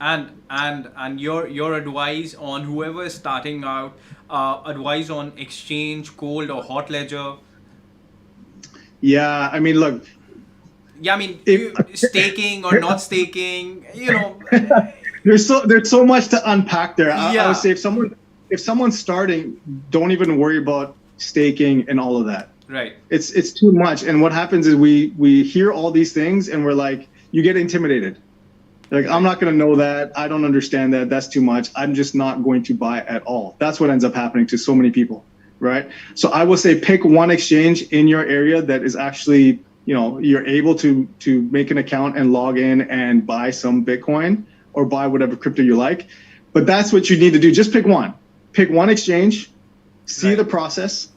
And your advice on whoever is starting out, advice on exchange, cold or hot ledger. Yeah, I mean, look. Yeah, I mean, staking or not staking, There's so much to unpack there. Yeah. I would say if someone's starting, don't even worry about staking and all of that. Right. It's too much. And what happens is we hear all these things and we're like, you get intimidated. Like, I'm not going to know that. I don't understand that. That's too much. I'm just not going to buy at all. That's what ends up happening to so many people. Right. So I will say pick one exchange in your area that is actually, you're able to make an account and log in and buy some Bitcoin or buy whatever crypto you like. But that's what you need to do. Just pick one. Pick one exchange, see the process,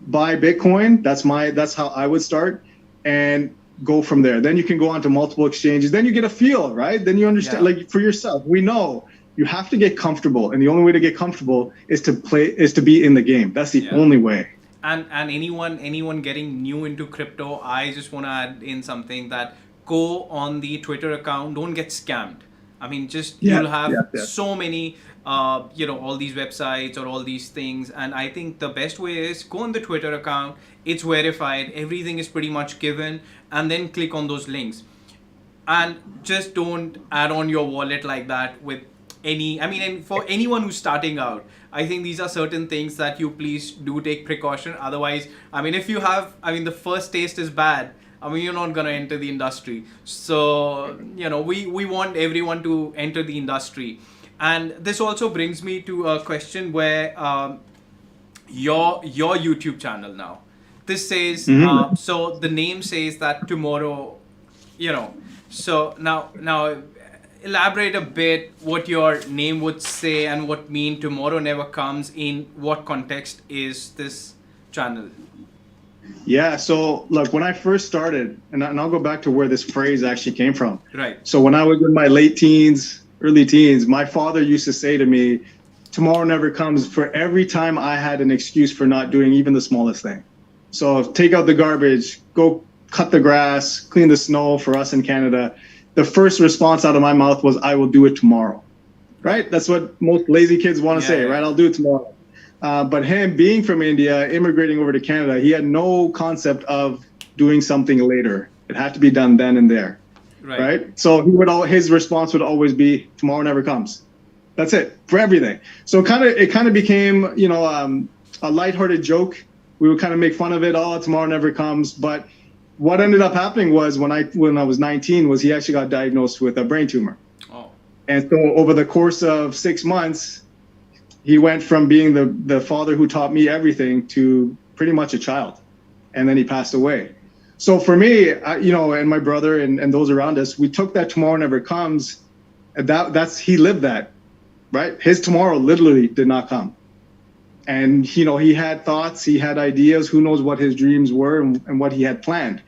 buy Bitcoin. That's how I would start, and go from there. Then you can go on to multiple exchanges. Then you get a feel, right? Then you understand, like for yourself, we know you have to get comfortable. And the only way to get comfortable is to be in the game. That's the only way. And anyone getting new into crypto, I just want to add in something that go on the Twitter account. Don't get scammed. I mean, you'll have so many, all these websites or all these things. And I think the best way is go on the Twitter account. It's verified. Everything is pretty much given. And then click on those links. And just don't add on your wallet like that with and for anyone who's starting out, I think these are certain things that you please do take precaution. Otherwise, if you have, the first taste is bad. You're not going to enter the industry. So, we want everyone to enter the industry. And this also brings me to a question where your YouTube channel now. This says, so the name says that tomorrow, so now elaborate a bit what your name would say and what mean tomorrow never comes. In what context is this channel? Yeah, so look, when I first started, and I'll go back to where this phrase actually came from. Right. So when I was in my late teens, early teens, my father used to say to me, tomorrow never comes, for every time I had an excuse for not doing even the smallest thing. So take out the garbage, go cut the grass, clean the snow for us in Canada. The first response out of my mouth was, I will do it tomorrow. Right? That's what most lazy kids want to say, right? I'll do it tomorrow. But him being from India, immigrating over to Canada, he had no concept of doing something later. It had to be done then and there. Right? So his response would always be, tomorrow never comes. That's it for everything. So it kind of became, a lighthearted joke. We would kind of make fun of it. Oh, tomorrow never comes. But what ended up happening was when I was 19 was he actually got diagnosed with a brain tumor. Oh. And so over the course of 6 months, he went from being the father who taught me everything to pretty much a child. And then he passed away. So for me, and my brother and those around us, we took that tomorrow never comes. He lived that, right? His tomorrow literally did not come. And, he had thoughts, he had ideas, who knows what his dreams were and what he had planned.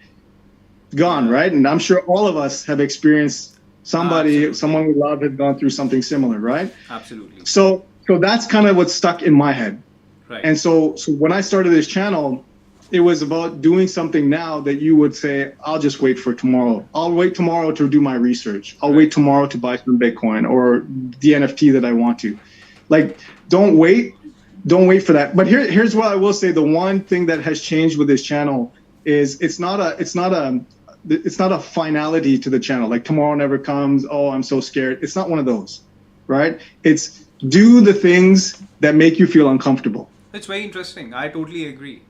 Gone, right? And I'm sure all of us have experienced Absolutely. Someone we love has gone through something similar, right? Absolutely. So that's kind of what stuck in my head. Right. And so when I started this channel, it was about doing something now that you would say, I'll just wait for tomorrow. I'll wait tomorrow to do my research. I'll wait tomorrow to buy some Bitcoin or the NFT that I want to. Like, don't wait for that. But here's what I will say. The one thing that has changed with this channel is it's not a finality to the channel. Like tomorrow never comes. Oh, I'm so scared. It's not one of those, right? It's do the things that make you feel uncomfortable. It's very interesting. I totally agree.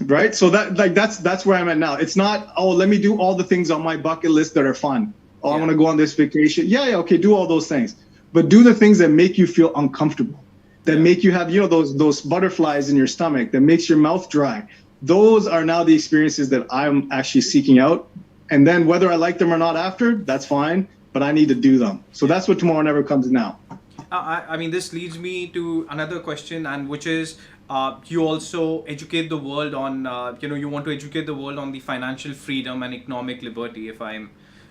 Right. So that's where I'm at now. It's not, oh, let me do all the things on my bucket list that are fun. Oh, I want to go on this vacation. Yeah, okay, do all those things. But do the things that make you feel uncomfortable, that make you have, those butterflies in your stomach, that makes your mouth dry. Those are now the experiences that I'm actually seeking out. And then whether I like them or not after, that's fine, but I need to do them. So that's what Tomorrow Never Comes now. I mean, this leads me to another question, and which is, you also educate the world on, you want to educate the world on the financial freedom and economic liberty, if I'm,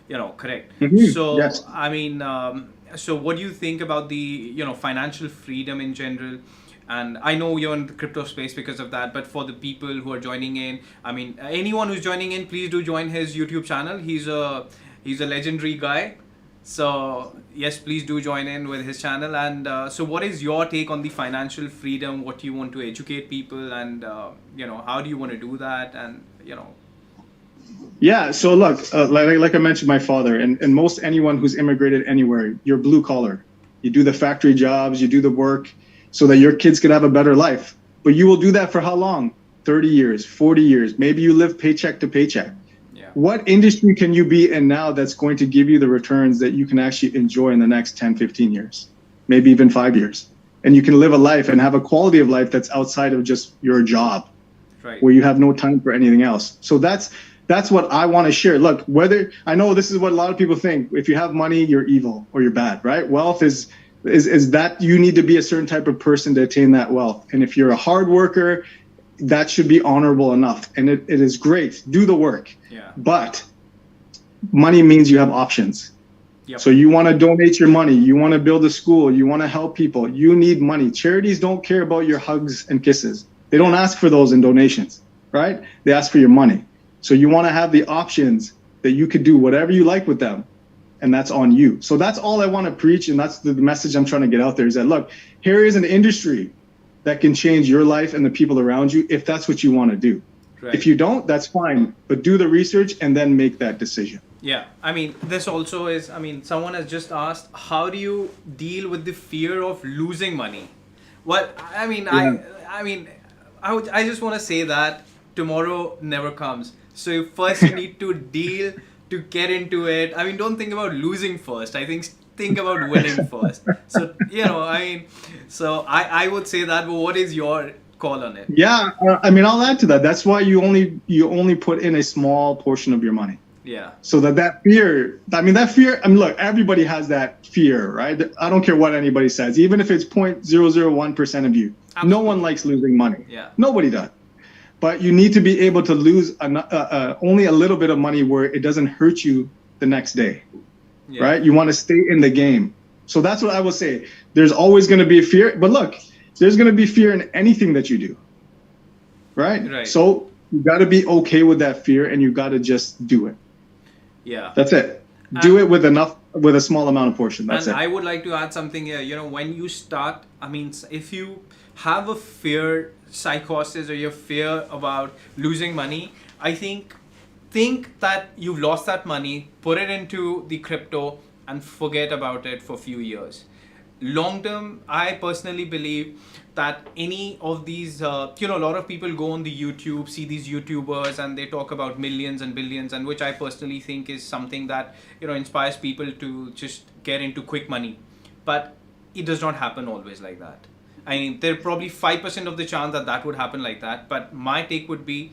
correct. Mm-hmm. So, Yes. I mean, so what do you think about the, financial freedom in general? And I know you're in the crypto space because of that, but for the people who are joining in, I mean, anyone who's joining in, please do join his YouTube channel. He's a legendary guy. So yes, please do join in with his channel. And so what is your take on the financial freedom? What do you want to educate people, and how do you want to do that? And Yeah. So look, like I mentioned, my father and most anyone who's immigrated anywhere, you're blue collar. You do the factory jobs, you do the work so that your kids could have a better life. But you will do that for how long? 30 years, 40 years. Maybe you live paycheck to paycheck. What industry can you be in now that's going to give you the returns that you can actually enjoy in the next 10, 15 years, maybe even 5 years? And you can live a life and have a quality of life that's outside of just your job, right, where you have no time for anything else. So that's what I want to share. Look, whether I know this is what a lot of people think. If you have money, you're evil or you're bad, right? Wealth is that you need to be a certain type of person to attain that wealth. And if you're a hard worker, that should be honorable enough. And it is great. Do the work. Yeah. But money means you have options. Yep. So you want to donate your money. You want to build a school. You want to help people. You need money. Charities don't care about your hugs and kisses. They don't ask for those in donations, right? They ask for your money. So you want to have the options that you could do whatever you like with them. And that's on you. So that's all I want to preach. And that's the message I'm trying to get out there is that, look, here is an industry that can change your life and the people around you if that's what you want to do. Right. If you don't, that's fine. But do the research and then make that decision. Yeah. I mean, this also is, someone has just asked, how do you deal with the fear of losing money? Well, I just want to say that tomorrow never comes. So first you need to deal to get into it. Don't think about losing first. I think about winning first. So, so I would say that, but what is your call on it? Yeah, I'll add to that. That's why you only put in a small portion of your money. Yeah. So that fear, look, everybody has that fear, right? I don't care what anybody says, even if it's 0.001% of you. Absolutely. No one likes losing money. Yeah. Nobody does. But you need to be able to lose only a little bit of money where it doesn't hurt you the next day. Yeah. Right? You want to stay in the game. So that's what I will say. There's always going to be a fear. But look, there's going to be fear in anything that you do. Right? So you got to be okay with that fear and you got to just do it. Yeah. That's it. Do it with a small amount of portion. That's it. I would like to add something here. When you start, if you have a fear psychosis or your fear about losing money, I think that you've lost that money, put it into the crypto and forget about it for a few years. Long term, I personally believe that any of these, a lot of people go on the YouTube, see these YouTubers and they talk about millions and billions, and which I personally think is something that, inspires people to just get into quick money. But it does not happen always like that. There are probably 5% of the chance that would happen like that. But my take would be,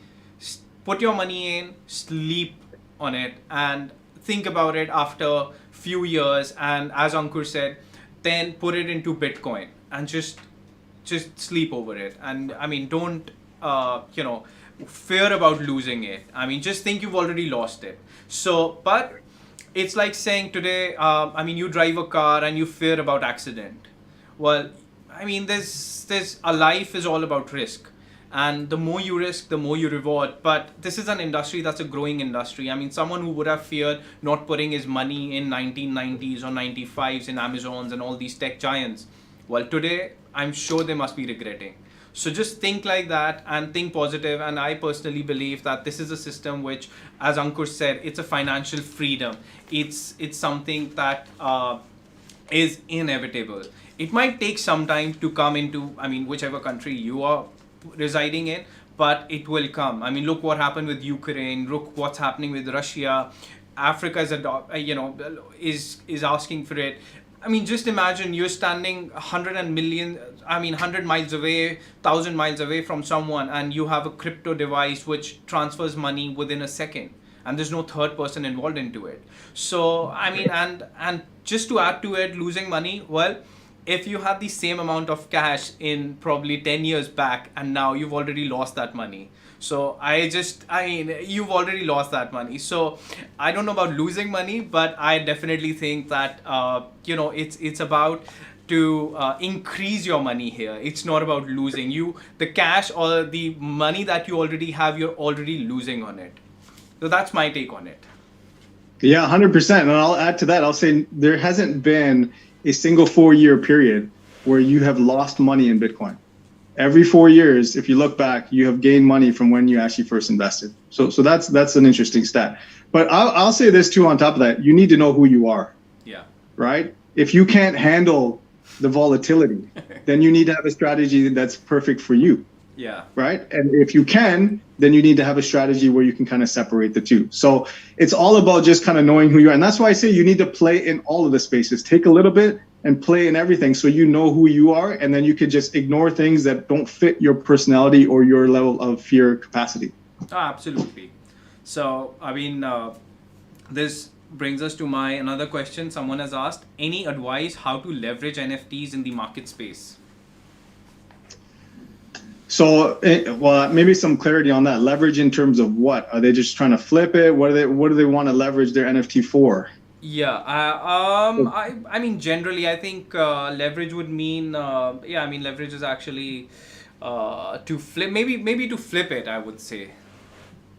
put your money in, sleep on it, and think about it after few years. And as Ankur said, then put it into Bitcoin and just sleep over it. And don't fear about losing it. Just think you've already lost it. So, but it's like saying today, I mean, you drive a car and you fear about accident. Well, I mean, there's a life is all about risk. And the more you risk, the more you reward. But this is an industry that's a growing industry. I mean, someone who would have feared not putting his money in 1990s or 95s in Amazons and all these tech giants, well, today, I'm sure they must be regretting. So just think like that and think positive. And I personally believe that this is a system which, as Ankur said, it's a financial freedom. It's something that is inevitable. It might take some time to come into, I mean, whichever country you are residing in, but it will come. I mean, look what happened with Ukraine. Look what's happening with Russia. Africa is asking for it. I mean, just imagine you're standing 100 miles away, 1,000 miles away from someone, and you have a crypto device which transfers money within a second, and there's no third person involved into it. So, I mean, and just to add to it, losing money, well, if you had the same amount of cash in probably 10 years back and now you've already lost that money. So I mean, you've already lost that money. So I don't know about losing money, but I definitely think that, it's about to increase your money here. It's not about losing. The cash or the money that you already have, you're already losing on it. So that's my take on it. Yeah, 100%. And I'll add to that. I'll say there hasn't been a single 4-year period where you have lost money in Bitcoin. Every 4 years, if you look back, you have gained money from when you actually first invested. So that's an interesting stat. But I'll say this too on top of that. You need to know who you are. Yeah. Right? If you can't handle the volatility, then you need to have a strategy that's perfect for you. Yeah. Right. And if you can, then you need to have a strategy where you can kind of separate the two. So it's all about just kind of knowing who you are. And that's why I say you need to play in all of the spaces. Take a little bit and play in everything so you know who you are. And then you could just ignore things that don't fit your personality or your level of fear capacity. Oh, absolutely. So, I mean, this brings us to my another question. Someone has asked, any advice how to leverage NFTs in the market space? So, well, maybe some clarity on that. Leverage in terms of what? Are they just trying to flip it? What do they want to leverage their NFT for? Yeah, I mean, generally, I think leverage would mean, leverage is actually to flip, maybe to flip it, I would say.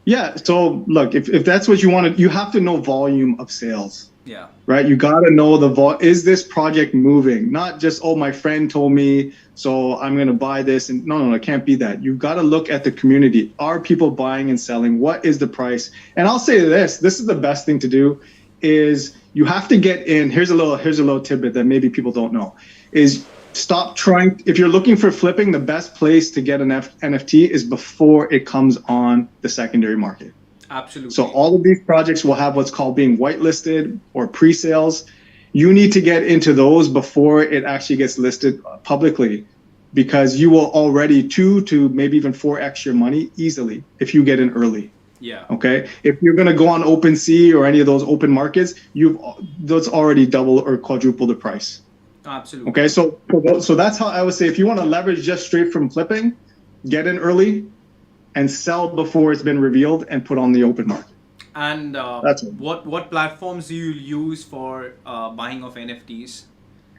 Yeah. So, look, if that's what you want to, you have to know volume of sales. Yeah. Right. You got to know is this project moving? Not just, oh, my friend told me, so I'm going to buy this. And no, it can't be that. You've got to look at the community. Are people buying and selling? What is the price? And I'll say this is the best thing to do is you have to get in. Here's a little tidbit that maybe people don't know is stop trying. If you're looking for flipping, the best place to get an NFT is before it comes on the secondary market. Absolutely. So all of these projects will have what's called being whitelisted or pre-sales. You need to get into those before it actually gets listed publicly, because you will already 2 to maybe even 4x your money easily if you get in early. Yeah. Okay. If you're going to go on OpenSea or any of those open markets, that's already double or quadruple the price. Absolutely. Okay. So that's how I would say if you want to leverage just straight from flipping, get in early and sell before it's been revealed and put on the open market. And what platforms do you use for buying of NFTs?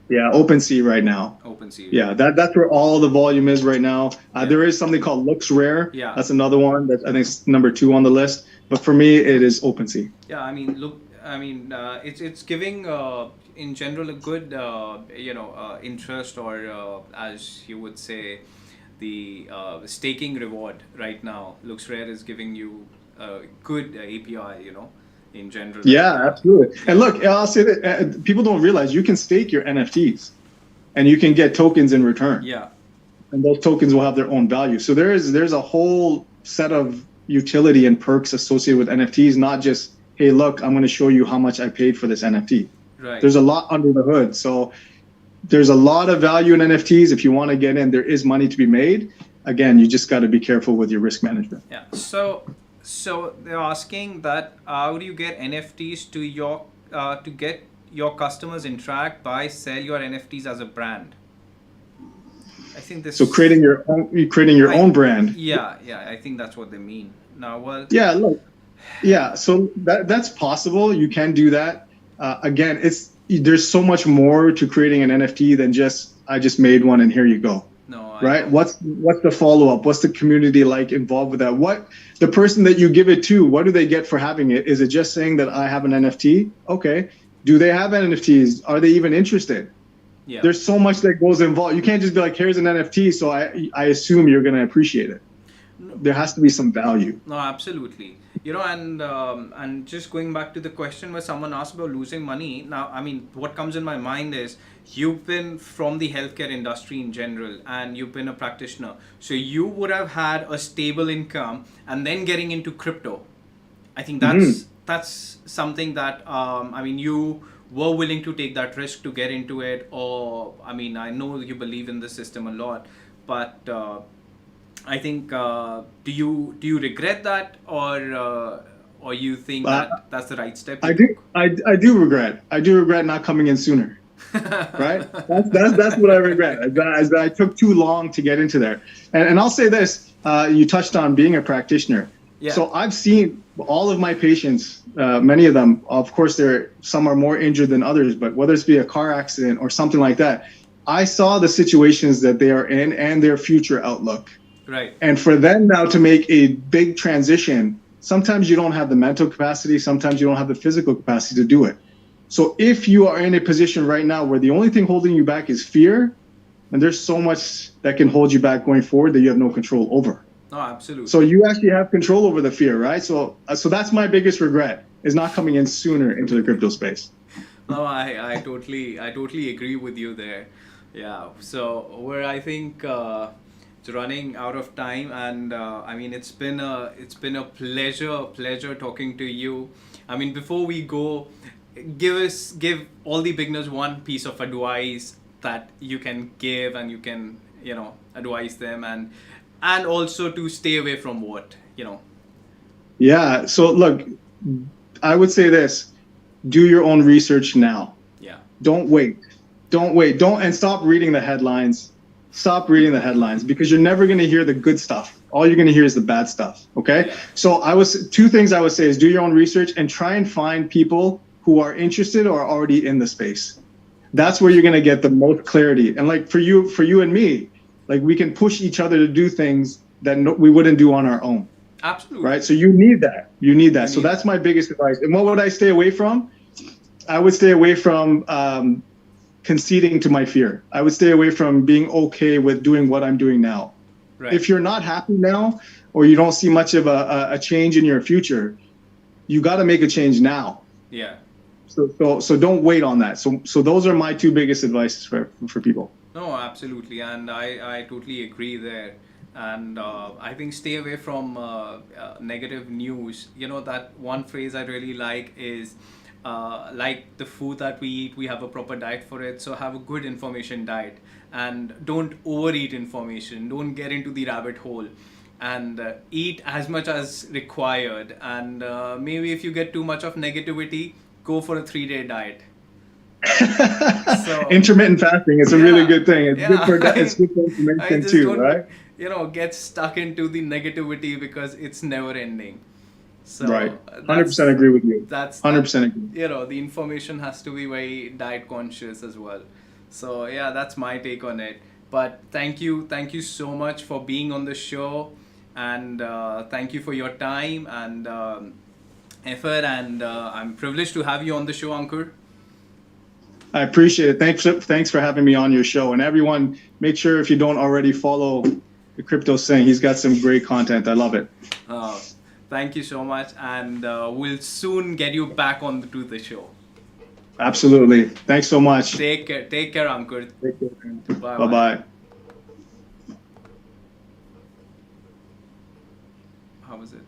Yeah, OpenSea right now. OpenSea. Yeah, that's where all the volume is right now. There is something called LooksRare. Yeah. That's another one that I think is number 2 on the list. But for me, it is OpenSea. Yeah, I mean, it's giving in general a good interest, or as you would say, the staking reward right now. LooksRare is giving you a good API, in general. Yeah, absolutely. And look, I'll say that people don't realize you can stake your NFTs and you can get tokens in return. Yeah. And those tokens will have their own value. So there's a whole set of utility and perks associated with NFTs, not just, hey, look, I'm going to show you how much I paid for this NFT. Right. There's a lot under the hood. So there's a lot of value in NFTs. If you want to get in, there is money to be made. Again, you just got to be careful with your risk management. Yeah. So they're asking that how do you get NFTs to get your customers interact, buy, sell your NFTs as a brand? I think this. So creating your own brand. Yeah. I think that's what they mean. Now, well. Yeah. Look, Yeah, so that's possible. You can do that. Again, there's so much more to creating an NFT than just I just made one and here you go. No, I Right? know. What's the follow up? What's the community like involved with that? What the person that you give it to, what do they get for having it? Is it just saying that I have an NFT? Okay. Do they have NFTs? Are they even interested? Yeah. There's so much that goes involved. You can't just be like, here's an NFT, so I assume you're gonna appreciate it. There has to be some value. No, absolutely. And just going back to the question where someone asked about losing money. Now, I mean, what comes in my mind is you've been from the healthcare industry in general, and you've been a practitioner. So you would have had a stable income, and then getting into crypto. I think that's something that I mean, you were willing to take that risk to get into it, or I mean, I know you believe in the system a lot, but I think do you regret that, or you think that that's the right step? I do. I do regret. I do regret not coming in sooner. Right. That's what I regret. As I took too long to get into there. And I'll say this. You touched on being a practitioner. Yeah. So I've seen all of my patients. Many of them, of course, some are more injured than others. But whether it's be a car accident or something like that, I saw the situations that they are in and their future outlook. Right. And for them now to make a big transition, sometimes you don't have the mental capacity, sometimes you don't have the physical capacity to do it. So if you are in a position right now where the only thing holding you back is fear, and there's so much that can hold you back going forward that you have no control over. No, absolutely. So you actually have control over the fear, right? So that's my biggest regret, is not coming in sooner into the crypto space. No, I totally agree with you there. Yeah. So where I think it's running out of time, and I mean, it's been a pleasure talking to you. I mean, before we go, give all the beginners one piece of advice that you can give, and you can advise them, and also to stay away from what. Yeah. So look, I would say this: do your own research now. Yeah. Don't wait. And stop reading the headlines. Stop reading the headlines, because you're never going to hear the good stuff. All you're going to hear is the bad stuff. Okay. Yeah. So two things I would say is do your own research and try and find people who are interested or are already in the space. That's where you're going to get the most clarity. And like for you and me, like we can push each other to do things that we wouldn't do on our own. Absolutely. Right. So you need that. So that's my biggest advice. And what would I stay away from? I would stay away from conceding to my fear. I would stay away from being okay with doing what I'm doing now. Right. If you're not happy now, or you don't see much of a change in your future, you got to make a change now. Yeah. So don't wait on that. So those are my two biggest advices for people. No, absolutely, and I totally agree there. And I think stay away from negative news. That one phrase I really like is like the food that we eat, we have a proper diet for it. So have a good information diet, and don't overeat information. Don't get into the rabbit hole, and eat as much as required. And maybe if you get too much of negativity, go for a 3-day diet. So intermittent fasting is a really good thing. It's good for I information just too, don't, right? get stuck into the negativity because it's never ending. So Right. 100% agree with you. That's 100% agree. the information has to be very diet conscious as well. So yeah, that's my take on it. But thank you so much for being on the show, and thank you for your time and effort, and I'm privileged to have you on the show, Ankur. I appreciate it. Thanks for having me on your show. And everyone, make sure if you don't already follow the Crypto Singh. He's got some great content. I love it. Thank you so much, and we'll soon get you back to the show. Absolutely. Thanks so much. Take care, Ankur. Take care. Bye. Bye-bye. How was it?